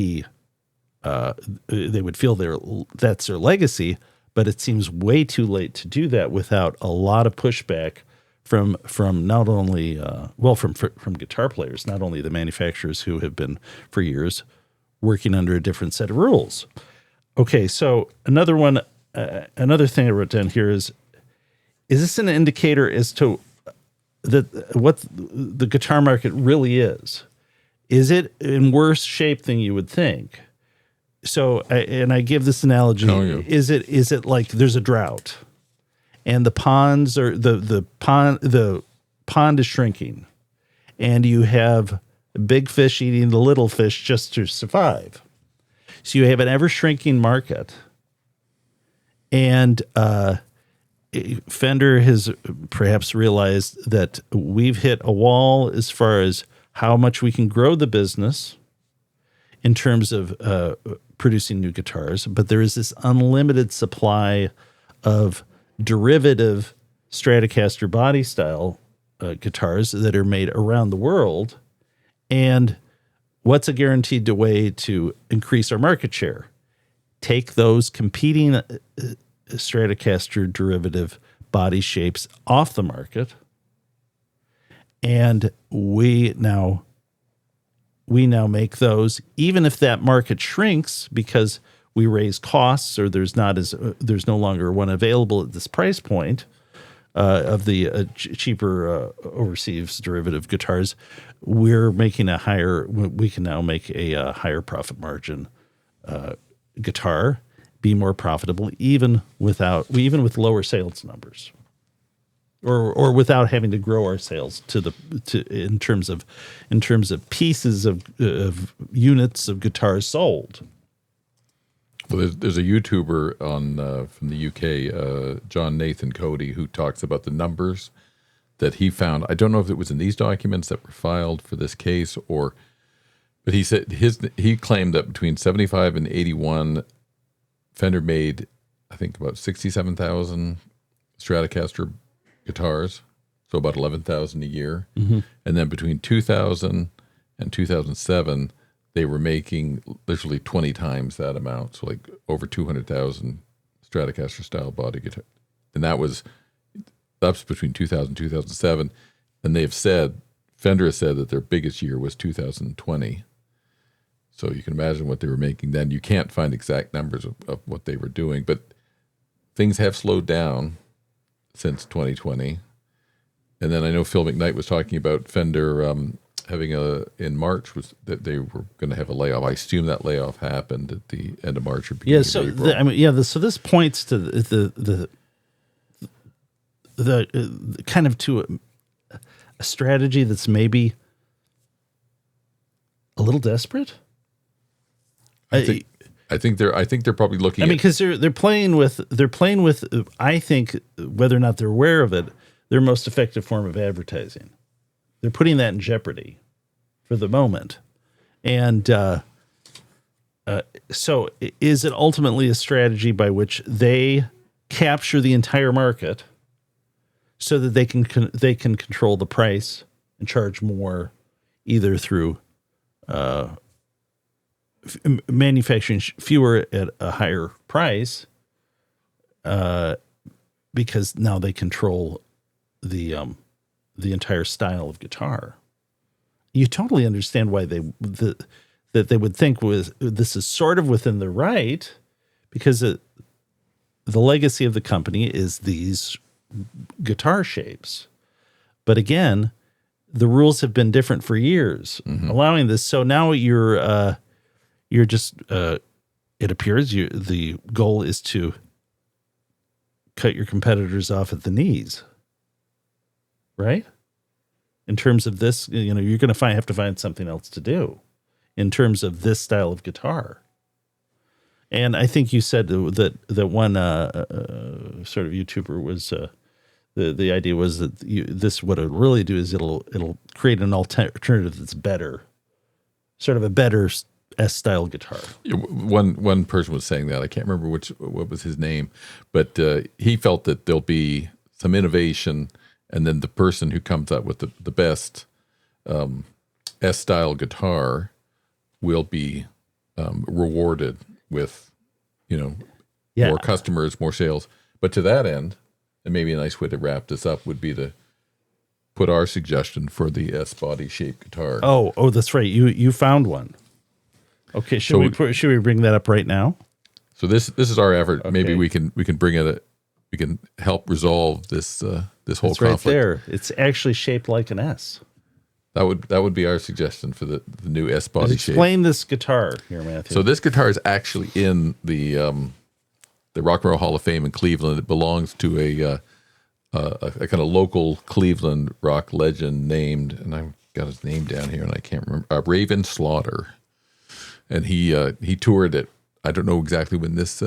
feel that's their legacy, but it seems way too late to do that without a lot of pushback from not only from guitar players, not only the manufacturers who have been for years working under a different set of rules. Okay, so another thing I wrote down here is this an indicator as to what the guitar market really is? Is it in worse shape than you would think? I give this analogy. Oh, yeah. Is it like there's a drought, and the pond is shrinking, and you have big fish eating the little fish just to survive. So you have an ever shrinking market, and Fender has perhaps realized that we've hit a wall as far as how much we can grow the business in terms of producing new guitars, but there is this unlimited supply of derivative Stratocaster body style guitars that are made around the world. And what's a guaranteed way to increase our market share? Take those competing Stratocaster derivative body shapes off the market, and we now make those, even if that market shrinks because we raise costs or there's no longer one available at this price point of the cheaper overseas derivative guitars. We can now make a higher profit margin guitar, be more profitable even with lower sales numbers, or without having to grow our sales in terms of pieces of units of guitars sold. Well, there's a YouTuber from the UK, John Nathan Cody, who talks about the numbers that he found. I don't know if it was in these documents that were filed for this case, but he said he claimed that between 75 and 81, Fender made, I think, about 67,000 Stratocaster guitars, so about 11,000 a year. Mm-hmm. And then between 2000 and 2007, they were making literally 20 times that amount, so like over 200,000 Stratocaster style body guitar. And that's between 2000 and 2007. And Fender has said that their biggest year was 2020. So you can imagine what they were making then. You can't find exact numbers of what they were doing, but things have slowed down since 2020. And then I know Phil McKnight was talking about Fender having in March that they were going to have a layoff. I assume that layoff happened at the end of March or beginning of April. So this points to the kind of to a strategy that's maybe a little desperate. I think they're probably looking. Because they're playing with. I think whether or not they're aware of it, their most effective form of advertising. They're putting that in jeopardy for the moment, and so is it ultimately a strategy by which they capture the entire market, so that they can control the price and charge more, either through manufacturing fewer at a higher price, because now they control the entire style of guitar. You totally understand why that they would think this is sort of within the right, because the legacy of the company is these guitar shapes. But again, the rules have been different for years, allowing this. So now you're just it appears the goal is to cut your competitors off at the knees, right? In terms of this, you're going to have to find something else to do in terms of this style of guitar. And I think you said that one sort of YouTuber was the idea was that this what it'll really do is it'll create an alternative that's better, sort of a better S-style guitar. One person was saying that. I can't remember what was his name, but he felt that there'll be some innovation, and then the person who comes up with the best S-style guitar will be rewarded with, more customers, more sales. But to that end, and maybe a nice way to wrap this up would be to put our suggestion for the S-body shaped guitar. Oh, that's right. You found one. Okay, should we bring that up right now? So this is our effort. Okay. Maybe we can bring it. We can help resolve this whole conflict. Right there. It's actually shaped like an S. That would be our suggestion for the new S body shape. Explain this guitar here, Matthew. So this guitar is actually in the Rock and Roll Hall of Fame in Cleveland. It belongs to a kind of local Cleveland rock legend named, and I've got his name down here, and I can't remember, Raven Slaughter, and he toured it. I don't know exactly when this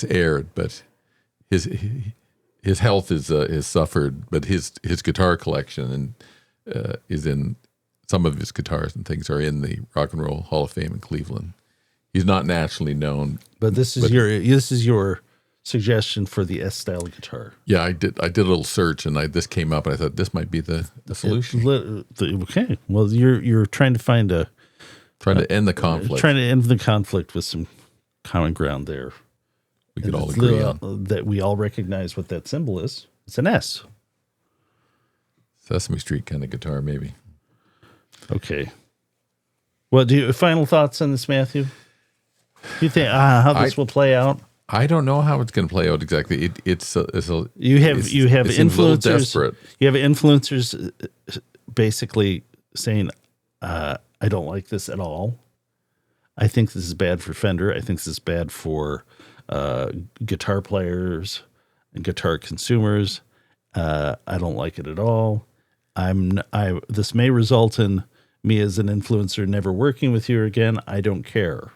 aired, but his health is suffered, but his guitar collection is in some of his guitars and things are in the Rock and Roll Hall of Fame in Cleveland. He's not nationally known, but this is your suggestion for the S style guitar. Yeah, I did a little search, and this came up, and I thought this might be the solution. Okay, well, you're trying to find to end the conflict. Trying to end the conflict with some common ground there. We could all agree on that. We all recognize what that symbol is. It's an S. Sesame Street kind of guitar, maybe. Okay. Well, final thoughts on this, Matthew? Do you think how this will play out? I don't know how it's going to play out exactly. It's you have influencers. You have influencers basically saying, "I don't like this at all. I think this is bad for Fender. I think this is bad for guitar players and guitar consumers. I don't like it at all. This may result in me as an influencer never working with you again. I don't care."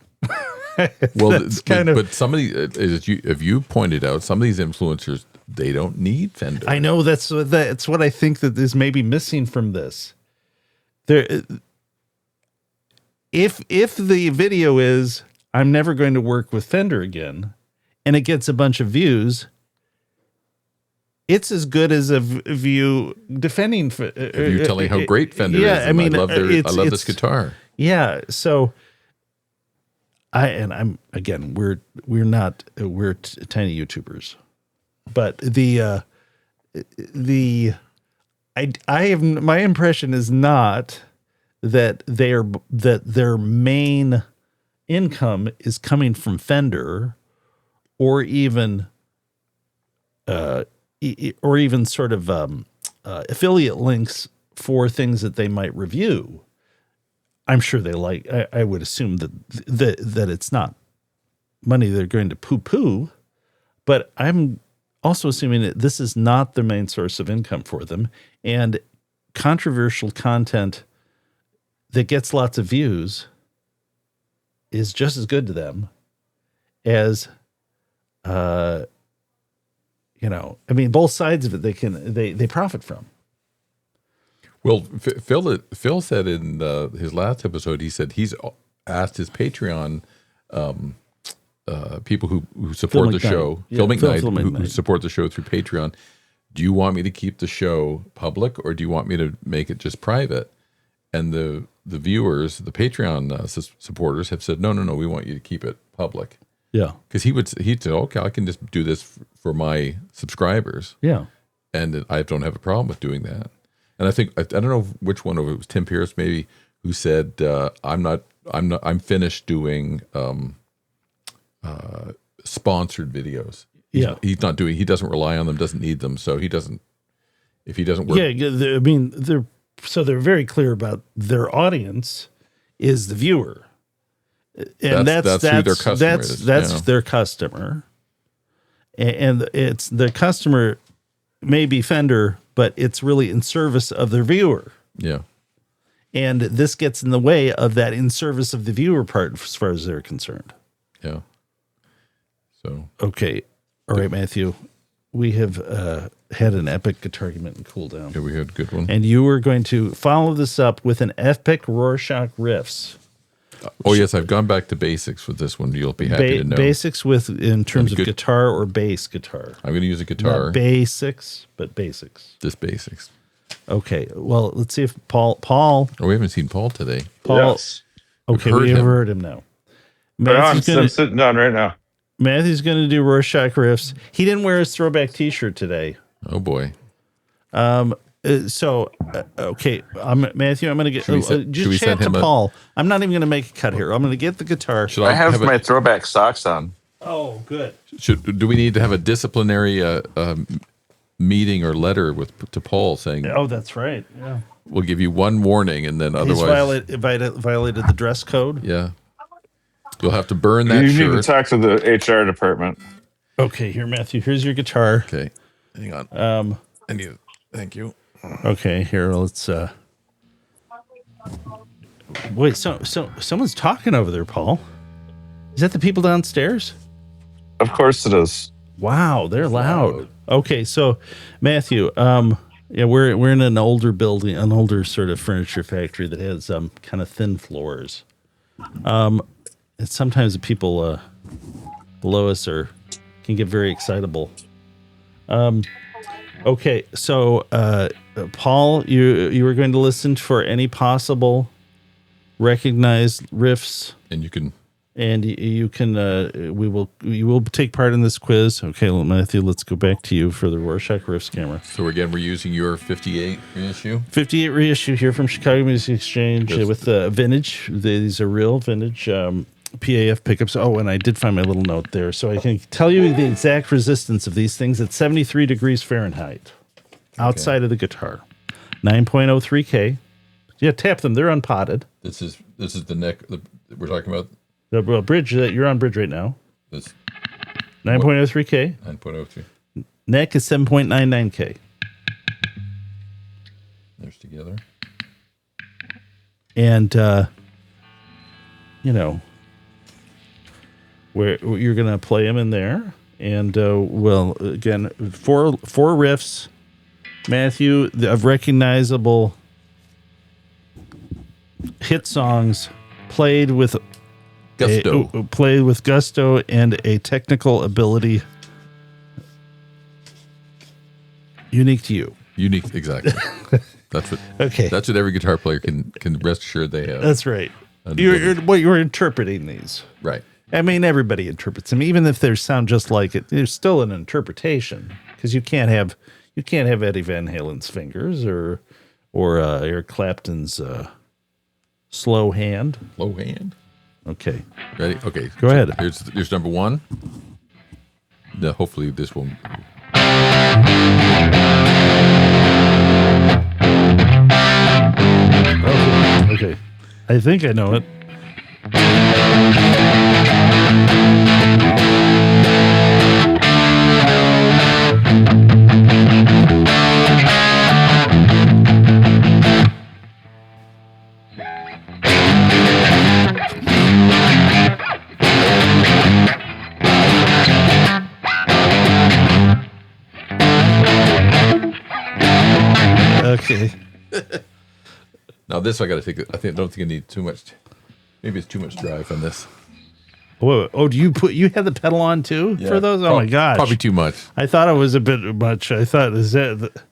Well, but somebody, as you pointed out, some of these influencers, they don't need Fender. I know that's what I think that is maybe missing from this. There, if the video is I'm never going to work with Fender again, and it gets a bunch of views, it's as good as a view defending. You telling how great Fender is. I mean, I love this guitar. Yeah, so. We're tiny YouTubers, but my impression is not that their main income is coming from Fender, or even sort of affiliate links for things that they might review. I'm sure they like. I would assume that it's not money they're going to poo-poo, but I'm also assuming that this is not the main source of income for them. And controversial content that gets lots of views is just as good to them as, both sides of it they profit from. Well, Phil said in his last episode, he said he's asked his Patreon people who support the show, Phil McKnight, who support the show through Patreon, do you want me to keep the show public or do you want me to make it just private? And the viewers, the Patreon supporters have said, no, we want you to keep it public. Yeah. Because he'd say, okay, I can just do this for my subscribers. Yeah. And I don't have a problem with doing that. And I think I don't know which one of it was Tim Pierce maybe who said I'm finished doing sponsored videos. He doesn't rely on them, doesn't need them, so if he doesn't work. Yeah, they're very clear about their audience is the viewer, and that's who their customer is. That's their customer, and it's the customer may be Fender, but it's really in service of the viewer. Yeah. And this gets in the way of that in service of the viewer part as far as they're concerned. Yeah. So. Okay. All right, Matthew. We have had an epic Guitargument and cool down. Yeah, we had a good one. And you are going to follow this up with an epic Rorschach Riffs. Yes, I've gone back to basics with this one. You'll be happy to know. Basics in terms of guitar or bass guitar. I'm going to use a guitar. Not basics, but basics. Just basics. Okay. Well, let's see if Paul. Oh, we haven't seen Paul today. Paul. Yes. Okay, we have heard him now. I'm sitting down right now. Matthew's going to do Rorschach Riffs. He didn't wear his ThroBak T-shirt today. Oh boy. Okay, Matthew, I'm going to get. Just chat to Paul. I'm not even going to make a cut here. I'm going to get the guitar. I have my ThroBak socks on. Oh, good. Do we need to have a disciplinary meeting or letter to Paul saying? Oh, that's right. Yeah. we'll give you one warning, and then otherwise, violated the dress code. Yeah, you'll have to burn that. You shirt. need to talk to the HR department. Okay, here, Matthew. Here's your guitar. Okay, hang on. Thank you. Okay, here. Let's. Wait. So someone's talking over there, Paul. Is that the people downstairs? Of course it is. Wow, they're loud. Okay, so Matthew, yeah, we're in an older building, an older sort of furniture factory that has kind of thin floors. And sometimes the people below us can get very excitable. Okay, so Paul, you were going to listen for any possible recognized riffs, and you can. And you can, you will take part in this quiz. Okay, Matthew, let's go back to you for the Rorschach Riffs camera. So again, we're using your 58 reissue. 58 reissue here from Chicago Music Exchange with vintage. These are real vintage P.A.F pickups. Oh, and I did find my little note there, so I can tell you the exact resistance of these things at 73 degrees Fahrenheit outside of the guitar. 9.03K. Yeah, tap them. They're unpotted. This is the neck we're talking about. The bridge, you're on bridge right now. This 9.03K. 9.03. Neck is 7.99K. There's together. And, where you're going to play them in there. And, again, four riffs. Matthew, of recognizable hit songs played with gusto. Played with gusto and a technical ability unique to you. Unique, exactly. That's what. Okay. That's what every guitar player can rest assured they have. That's right. You're interpreting these, right? I mean, everybody interprets them, even if they sound just like it. There's still an interpretation because you can't have Eddie Van Halen's fingers or Eric Clapton's slow hand. Slow hand. Okay. Ready? Okay. Go ahead. Here's number one. Now, hopefully this won't. Okay. I think I know it. Okay. Now this I got to take. I don't think I need too much. Maybe it's too much drive on this. Whoa. Oh, you had the pedal on too for those? Oh my gosh, probably too much. I thought it was a bit much. I thought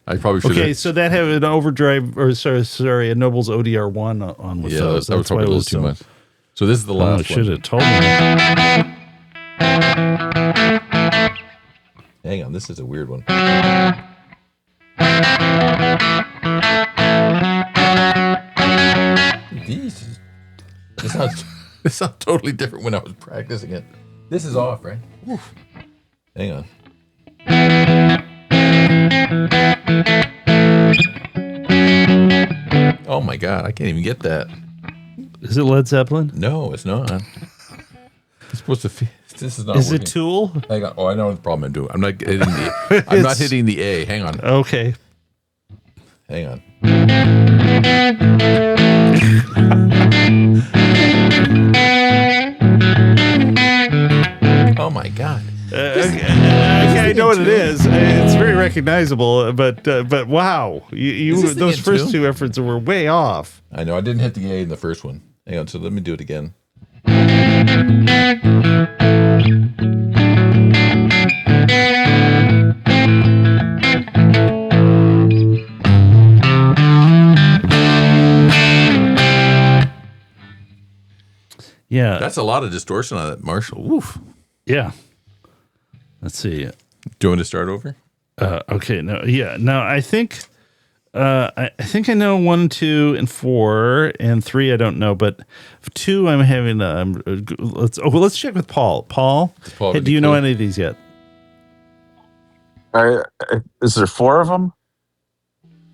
I probably should. Okay, so that had an overdrive, or sorry, a Noble's ODR1 on with those. That was probably a little too much. So this is the last one. Should have told me. Hang on, this is a weird one. This sounds totally different when I was practicing it. This is off, right? Oof. Hang on. Oh my God, I can't even get that. Is it Led Zeppelin? No, it's not. It's supposed to feel. This is not. Is working. it Tool? Hang on. Oh, I know the problem I'm doing. I'm not hitting the. I'm not hitting the A. Hang on. Okay. Hang on. Oh my God. I know what it is. It's very recognizable, but wow, you those first two efforts were way off. I know. I didn't hit the A in the first one. Hang on. So let me do it again. Yeah. That's a lot of distortion on that Marshall. Woof. Yeah. Let's see. Do you want to start over? Okay. No. Yeah. No. I think. I think I know 1, 2, and 4, and 3. I don't know, but 2 I'm having. Let's check with Paul. Paul, hey, do you know any of these yet? Is there 4 of them?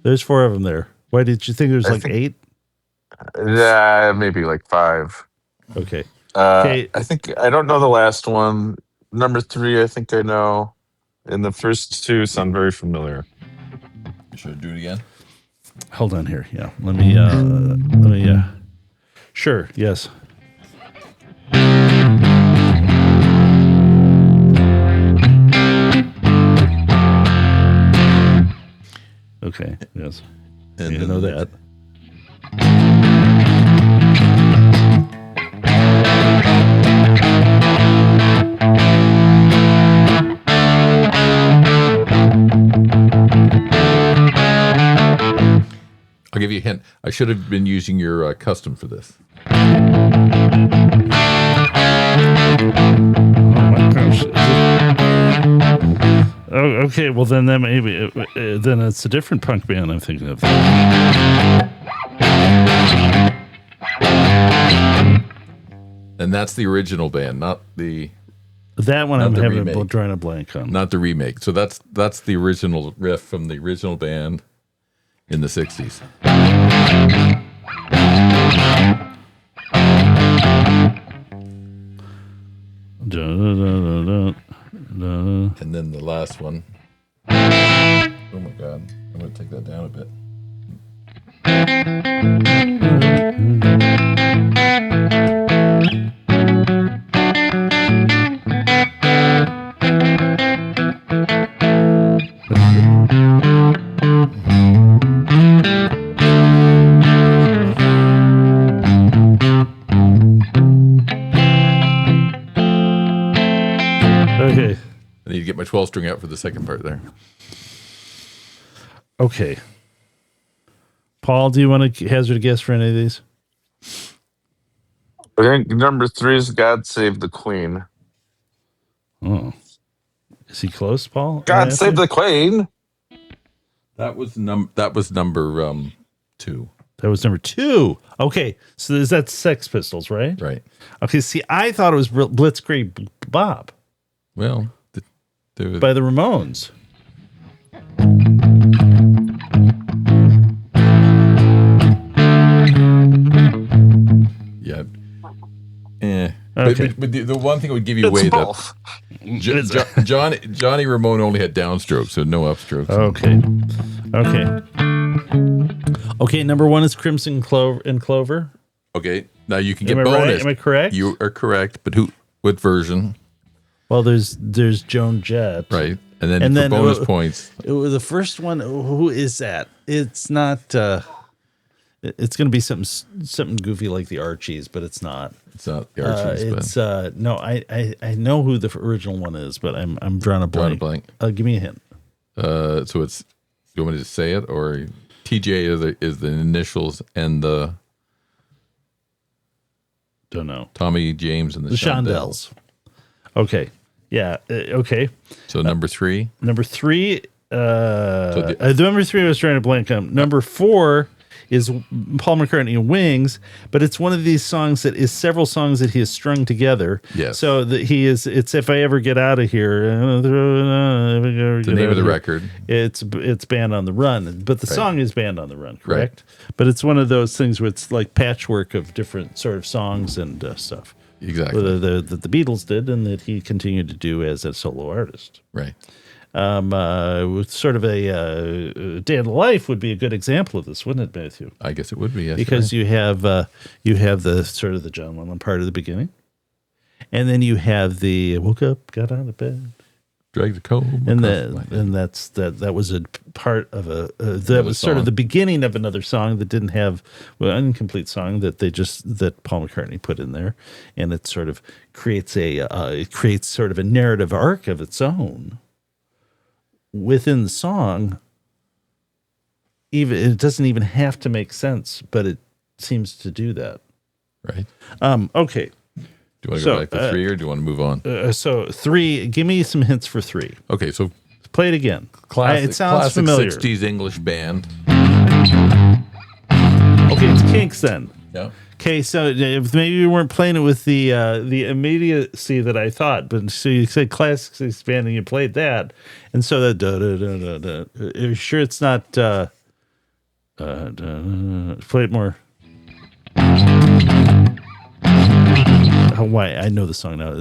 There's 4 of them there. Why did you think there was like 8? Yeah, maybe like 5. Okay. I don't know the last one. Number 3, I think I know. And the first 2 sound very familiar. Should I do it again? Hold on here. Yeah. Let me Sure. Yes. Okay. Yes. And You know that. I'll give you a hint. I should have been using your custom for this. Oh my gosh. Oh, okay. Well, then that maybe then it's a different punk band I'm thinking of. And that's the original band, not the That one Not I'm the having remake. drawing a blank on. not the remake. So that's the original riff from the original band in the 60s. And then the last one. Oh my god. I'm going to take that down a bit. Okay. I need to get my 12 string out for the second part there. Okay. Paul, do you want to hazard a guess for any of these? I think number 3 is God Save the Queen. Oh. Is he close, Paul? God Save the Queen. That was number 2. That was number 2. Okay. So is that Sex Pistols, right? Right. Okay. See, I thought it was Blitzkrieg Bob Well, by the Ramones. yeah. Eh. Okay. But the one thing that would give you It's away that both. Johnny Ramone only had downstrokes, so no upstrokes. Okay. Okay. Number 1 is Crimson Clover. Okay. Now you can get Am I right? bonus. Am I correct? You are correct, but what version? Well, there's Joan Jett. Right. And then And for then bonus points. The first one, who is that? It's not. It's going to be something goofy like the Archies, but it's not. It's not the Archies, but no. I know who the original one is, but I'm drawing a blank. Give me a hint. So it's. Do you want me to say it, or TJ is the initials and the Don't know. Tommy James and the Shondells. Okay. Yeah. Okay. So number 3. Number 3. the Number 3 I was trying to blank on. Number 4 is Paul McCartney and Wings, but it's one of these songs that is several songs that he has strung together. Yes. So that it's If I Ever Get Out of Here. The name of the record. It's Band on the Run, but the Right. song is Band on the Run, correct? But it's one of those things where it's like patchwork of different sort of songs and stuff. Exactly. That the Beatles did and that he continued to do as a solo artist. Right. With sort of a Day in the Life would be a good example of this, wouldn't it, Matthew? I guess it would be, yes. Because you have the sort of the John Lennon part of the beginning, and then you have the woke up, got out of bed, Drag the comb. and across the line. that was a part of that was sort of song. the beginning of another song that didn't have an incomplete song that that Paul McCartney put in there, and it sort of creates sort of a narrative arc of its own within the song. Even it doesn't even have to make sense, but it seems to do that. Right. Okay. Do you want to So, go back to 3 or do you want to move on? So 3, give me some hints for 3. Okay, so Play it again. classic, It sounds classic familiar. 60s English band. Okay, it's Kinks then. Yeah. Okay, so if maybe you weren't playing it with the immediacy that I thought, but so you said classic 60s band and you played that, and so that da da da da da. Are you sure it's not Play it more. Why? I know the song now.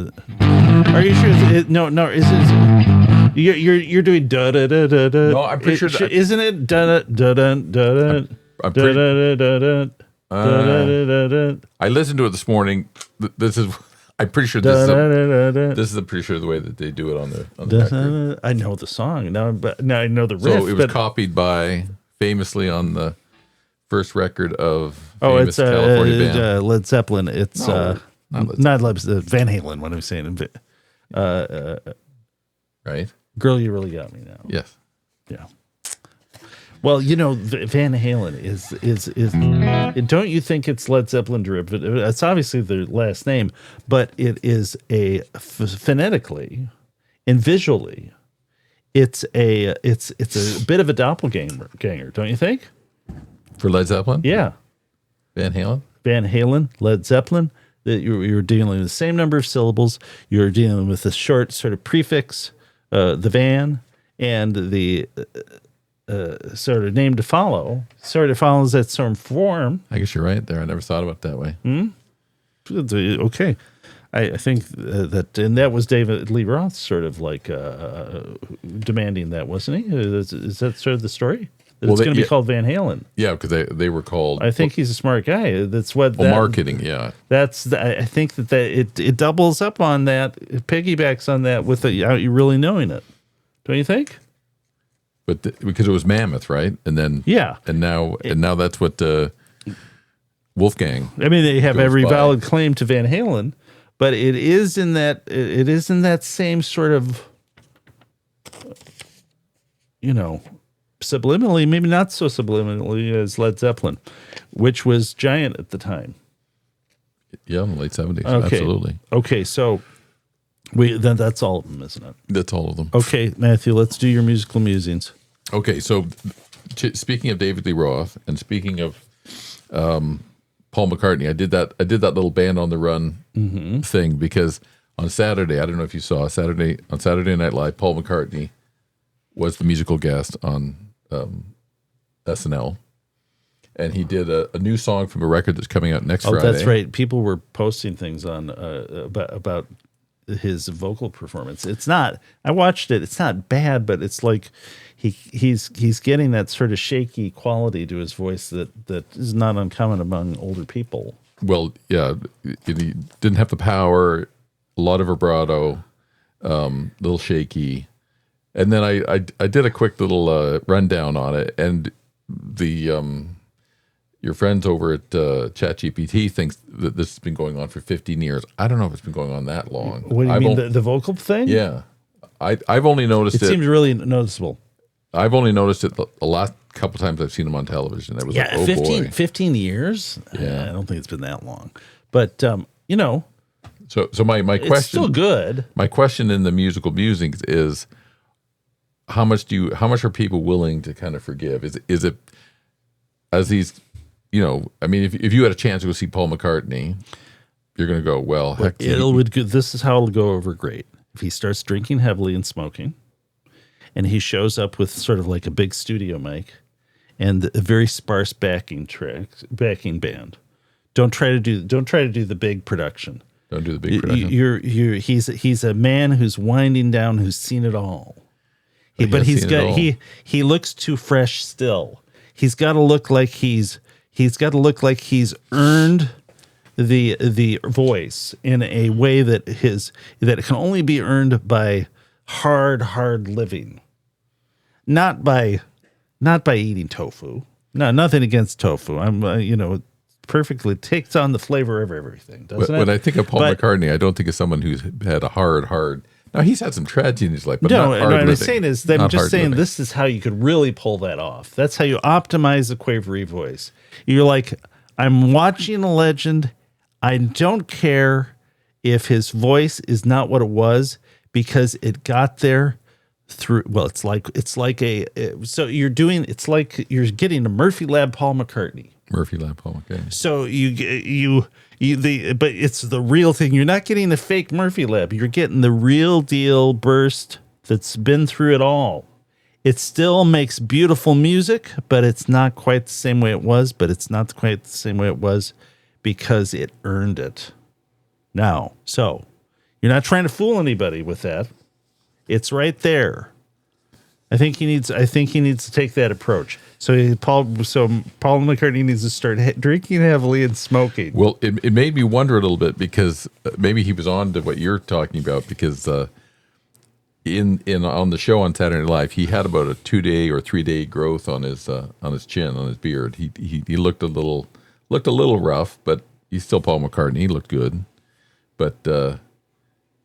Are you sure? No. Is it? You're doing da da da da da. No, I'm pretty sure. Isn't it da da da da da? I'm pretty. I listened to it this morning. This is. I'm pretty sure this is. I'm pretty sure the way that they do it on the record. I know the song now, but now I know the riff. So it was copied by famously on the first record of it's California band. Led Zeppelin. It's not Van Halen. What I'm saying, right? Girl, you really got me now. Yes. Yeah. Well, Van Halen is don't you think it's Led Zeppelin derivative? It's obviously their last name, but it is phonetically and visually, it's a bit of a doppelganger, don't you think? For Led Zeppelin? Yeah. Van Halen, Led Zeppelin. That you're dealing with the same number of syllables. You're dealing with a short sort of prefix, the Van, and the sort of name to follow. Sort of follows that sort of form. I guess you're right there. I never thought about it that way. Okay. I think that, and that was David Lee Roth sort of like demanding that, wasn't he? Is that sort of the story? It's going to be called Van Halen. Yeah, because they were called. I think he's a smart guy. That's what. Marketing. Yeah. I think that it doubles up on that. It piggybacks on that without you really knowing it. Don't you think? But because it was Mammoth, right? And then and now that's what Wolfgang. I mean, they have every valid claim to Van Halen, but it is in that same sort of, subliminally, maybe not so subliminally as Led Zeppelin, which was giant at the time. Yeah, in the late 70s. Okay. Absolutely. Okay, so that's all of them, isn't it? That's all of them. Okay, Matthew, let's do your musical musings. Okay, so speaking of David Lee Roth and speaking of Paul McCartney, I did that little Band on the Run thing because on Saturday, I don't know if you saw on Saturday Night Live, Paul McCartney was the musical guest on SNL, and he did a new song from a record that's coming out next Friday. Oh, that's right. People were posting things on about his vocal performance. It's not. I watched it. It's not bad, but it's like he's getting that sort of shaky quality to his voice that is not uncommon among older people. Well, yeah, he didn't have the power. A lot of vibrato, little shaky. And then I did a quick little rundown on it, and your friends over at ChatGPT thinks that this has been going on for 15 years. I don't know if it's been going on that long. What do you mean, the vocal thing? Yeah. I've only noticed it. It seems really noticeable. I've only noticed it the last couple times I've seen him on television. It was 15 years? Yeah. I don't think it's been that long. But, So my question... It's still good. My question in the musical musings is... How much are people willing to kind of forgive? Is it as these, I mean, if you had a chance to go see Paul McCartney, you're going to go, well, heck. This is how it'll go over great. If he starts drinking heavily and smoking, and he shows up with sort of like a big studio mic and a very sparse backing band. Don't try to do the big production. Don't do the big production. He's a man who's winding down, who's seen it all. He looks too fresh still. He's got to look like he's earned the voice in a way that it can only be earned by hard living, not by eating tofu. No, nothing against tofu. I'm perfectly takes on the flavor of everything. Doesn't it? When I think of Paul McCartney, I don't think of someone who's had a hard. Now, he's had some tragedy in his life, but not hard living. What I'm saying is, this is how you could really pull that off. That's how you optimize the quavery voice. You're like, I'm watching a legend. I don't care if his voice is not what it was because it got there through. Well, it's like you're getting a Murphy Lab Paul McCartney. So but it's the real thing. You're not getting the fake Murphy Lab. You're getting the real deal burst that's been through it all. It still makes beautiful music, but it's not quite the same way it was. But it's not quite the same way it was because it earned it. Now, so you're not trying to fool anybody with that. It's right there. I think he needs to take that approach. So Paul McCartney needs to start drinking heavily and smoking. Well, it made me wonder a little bit because maybe he was on to what you're talking about because in on the show on Saturday Night Live, he had about a 2-day or 3-day growth on his chin, on his beard. He looked a little rough, but he's still Paul McCartney. He looked good, but the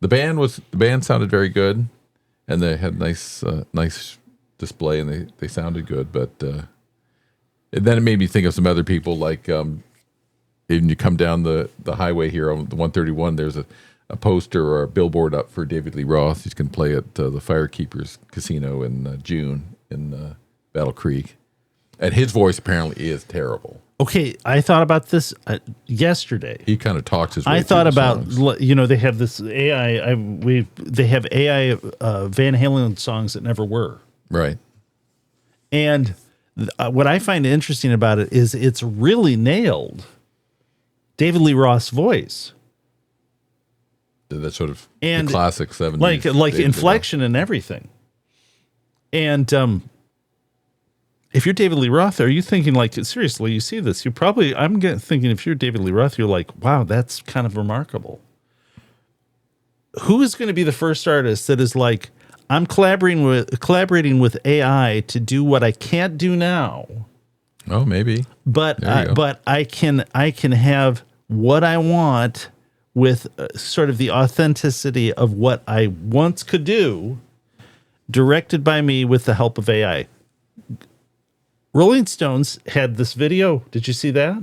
band sounded very good, and they had nice display, and they sounded good. But and then it made me think of some other people, like when you come down the highway here on the 131, there's a poster or a billboard up for David Lee Roth. He's going to play at the Firekeepers Casino in June in Battle Creek. And his voice apparently is terrible. Okay, I thought about this yesterday. He kind of talks his way I thought through the about, songs. they have this AI, they have AI Van Halen songs that never were. Right. And what I find interesting about it is it's really nailed David Lee Roth's voice. That sort of And the classic 70s. like David inflection and everything. And if you're David Lee Roth, are you thinking like, seriously, you see this, thinking if you're David Lee Roth, you're like, wow, that's kind of remarkable. Who is going to be the first artist that is like, I'm collaborating with AI to do what I can't do now. Oh, maybe. But I can have what I want with sort of the authenticity of what I once could do, directed by me with the help of AI. Rolling Stones had this video. Did you see that?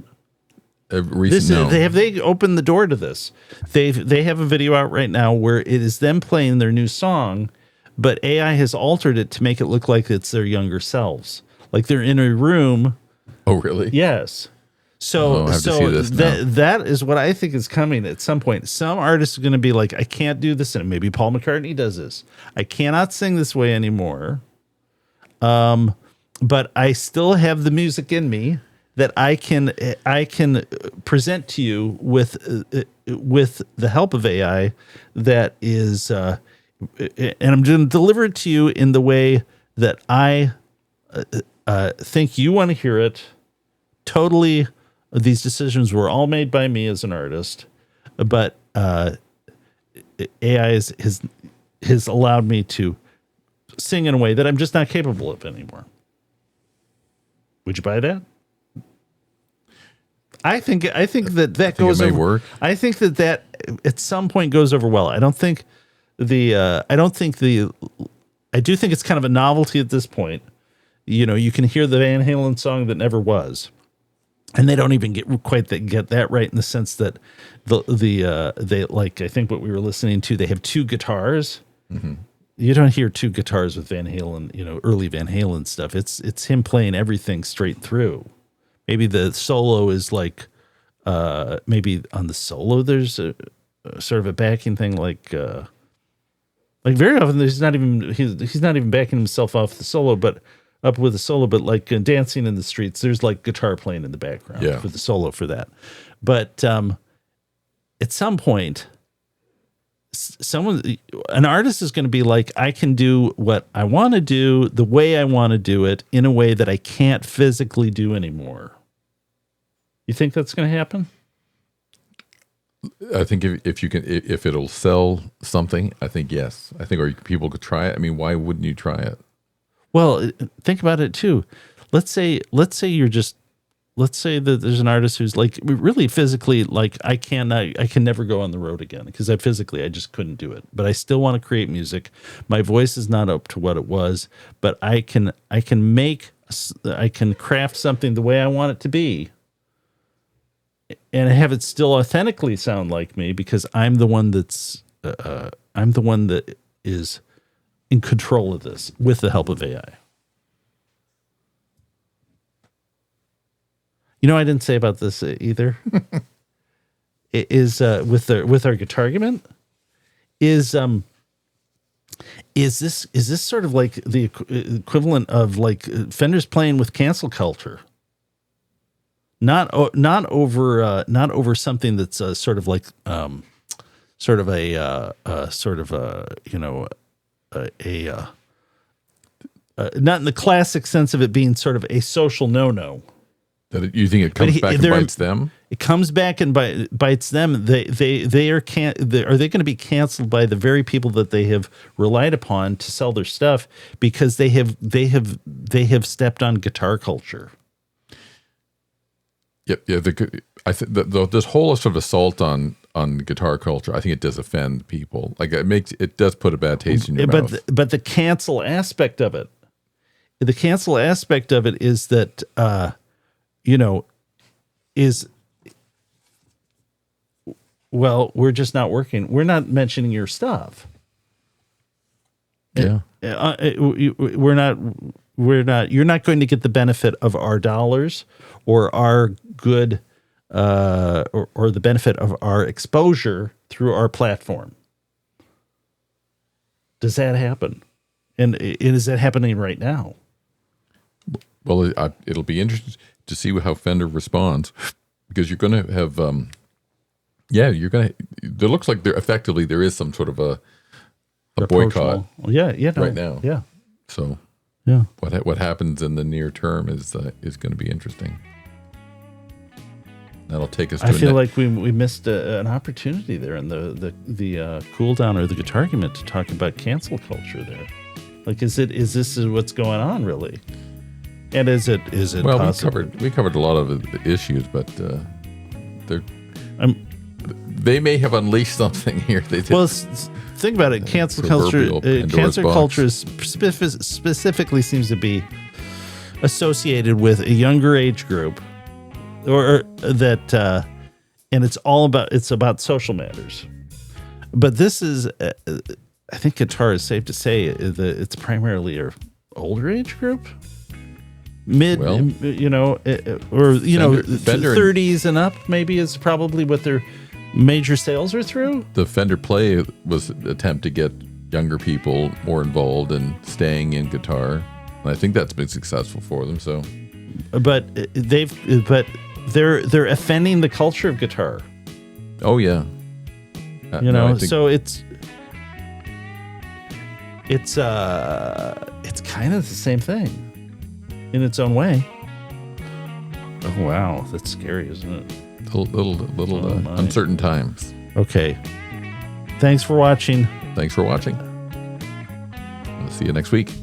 They opened the door to this. They have a video out right now where it is them playing their new song, but AI has altered it to make it look like it's their younger selves, like they're in a room. Oh, really? Yes. So that is what I think is coming at some point. Some artists are going to be like, I can't do this, and maybe Paul McCartney does this. I cannot sing this way anymore. But I still have the music in me that I can present to you with the help of AI. That is, and I'm going to deliver it to you in the way that I think you want to hear it. Totally, these decisions were all made by me as an artist, but AI has allowed me to sing in a way that I'm just not capable of anymore. Would you buy that? I think that goes over. Work. I think that at some point goes over well. I do think it's kind of a novelty at this point. You can hear the Van Halen song that never was, and they don't even get that right in the sense that they like, I think what we were listening to, they have two guitars. Mm-hmm. You don't hear two guitars with Van Halen, early Van Halen stuff. It's him playing everything straight through. Maybe the solo is like, maybe on the solo there's a sort of a backing thing, like very often he's not even backing himself off the solo, but up with the solo. But like Dancing in the Streets, there's like guitar playing in the background for the solo for that. But at some point, an artist is going to be like, I can do what I want to do the way I want to do it in a way that I can't physically do anymore. You think that's going to happen? I think if it'll sell something, I think yes. I think, or people could try it. I mean, why wouldn't you try it? Well, think about it too. Let's say that there's an artist who's like really physically, like I can never go on the road again because I just couldn't do it. But I still want to create music. My voice is not up to what it was, but I can craft something the way I want it to be, and have it still authentically sound like me because I'm the one that is in control of this with the help of AI. I didn't say about this either. It is with our Guitargument is is this sort of like the equivalent of like Fender's playing with cancel culture? Not over something that's sort of like sort of a not in the classic sense of it being sort of a social no-no. That you think it comes back and bites them? It comes back and bites them. Are they going to be canceled by the very people that they have relied upon to sell their stuff because they have stepped on guitar culture? Yep. Yeah. I think this whole sort of assault on guitar culture, I think it does offend people. Like it does put a bad taste in your mouth. But the cancel aspect of it, is that we're just not working. We're not mentioning your stuff. Yeah. We're not. You're not going to get the benefit of our dollars or our good, or the benefit of our exposure through our platform. Does that happen? And is that happening right now? Well, it'll be interesting to see how Fender responds, because you're going to have, there looks like there is some sort of a boycott. Right now. Yeah. So yeah, what happens in the near term is going to be interesting. That'll take us to I feel like we missed an opportunity there in the cool down or the Guitargument to talk about cancel culture there. Like, is this what's going on really? And is it well, possible? we covered a lot of the issues, but they may have unleashed something here. Well, think about it. Cancel culture is specifically seems to be associated with a younger age group, or that, and it's about social matters. But this is, I think, guitar is safe to say that it's primarily an older age group. Fender 30s and up maybe is probably what their major sales are through. The Fender Play was an attempt to get younger people more involved in staying in guitar, and I think that's been successful for them. So, but they're offending the culture of guitar. Oh yeah, so it's kind of the same thing in its own way. Oh wow, that's scary, isn't it? Little uncertain times. Okay. Thanks for watching. We'll see you next week.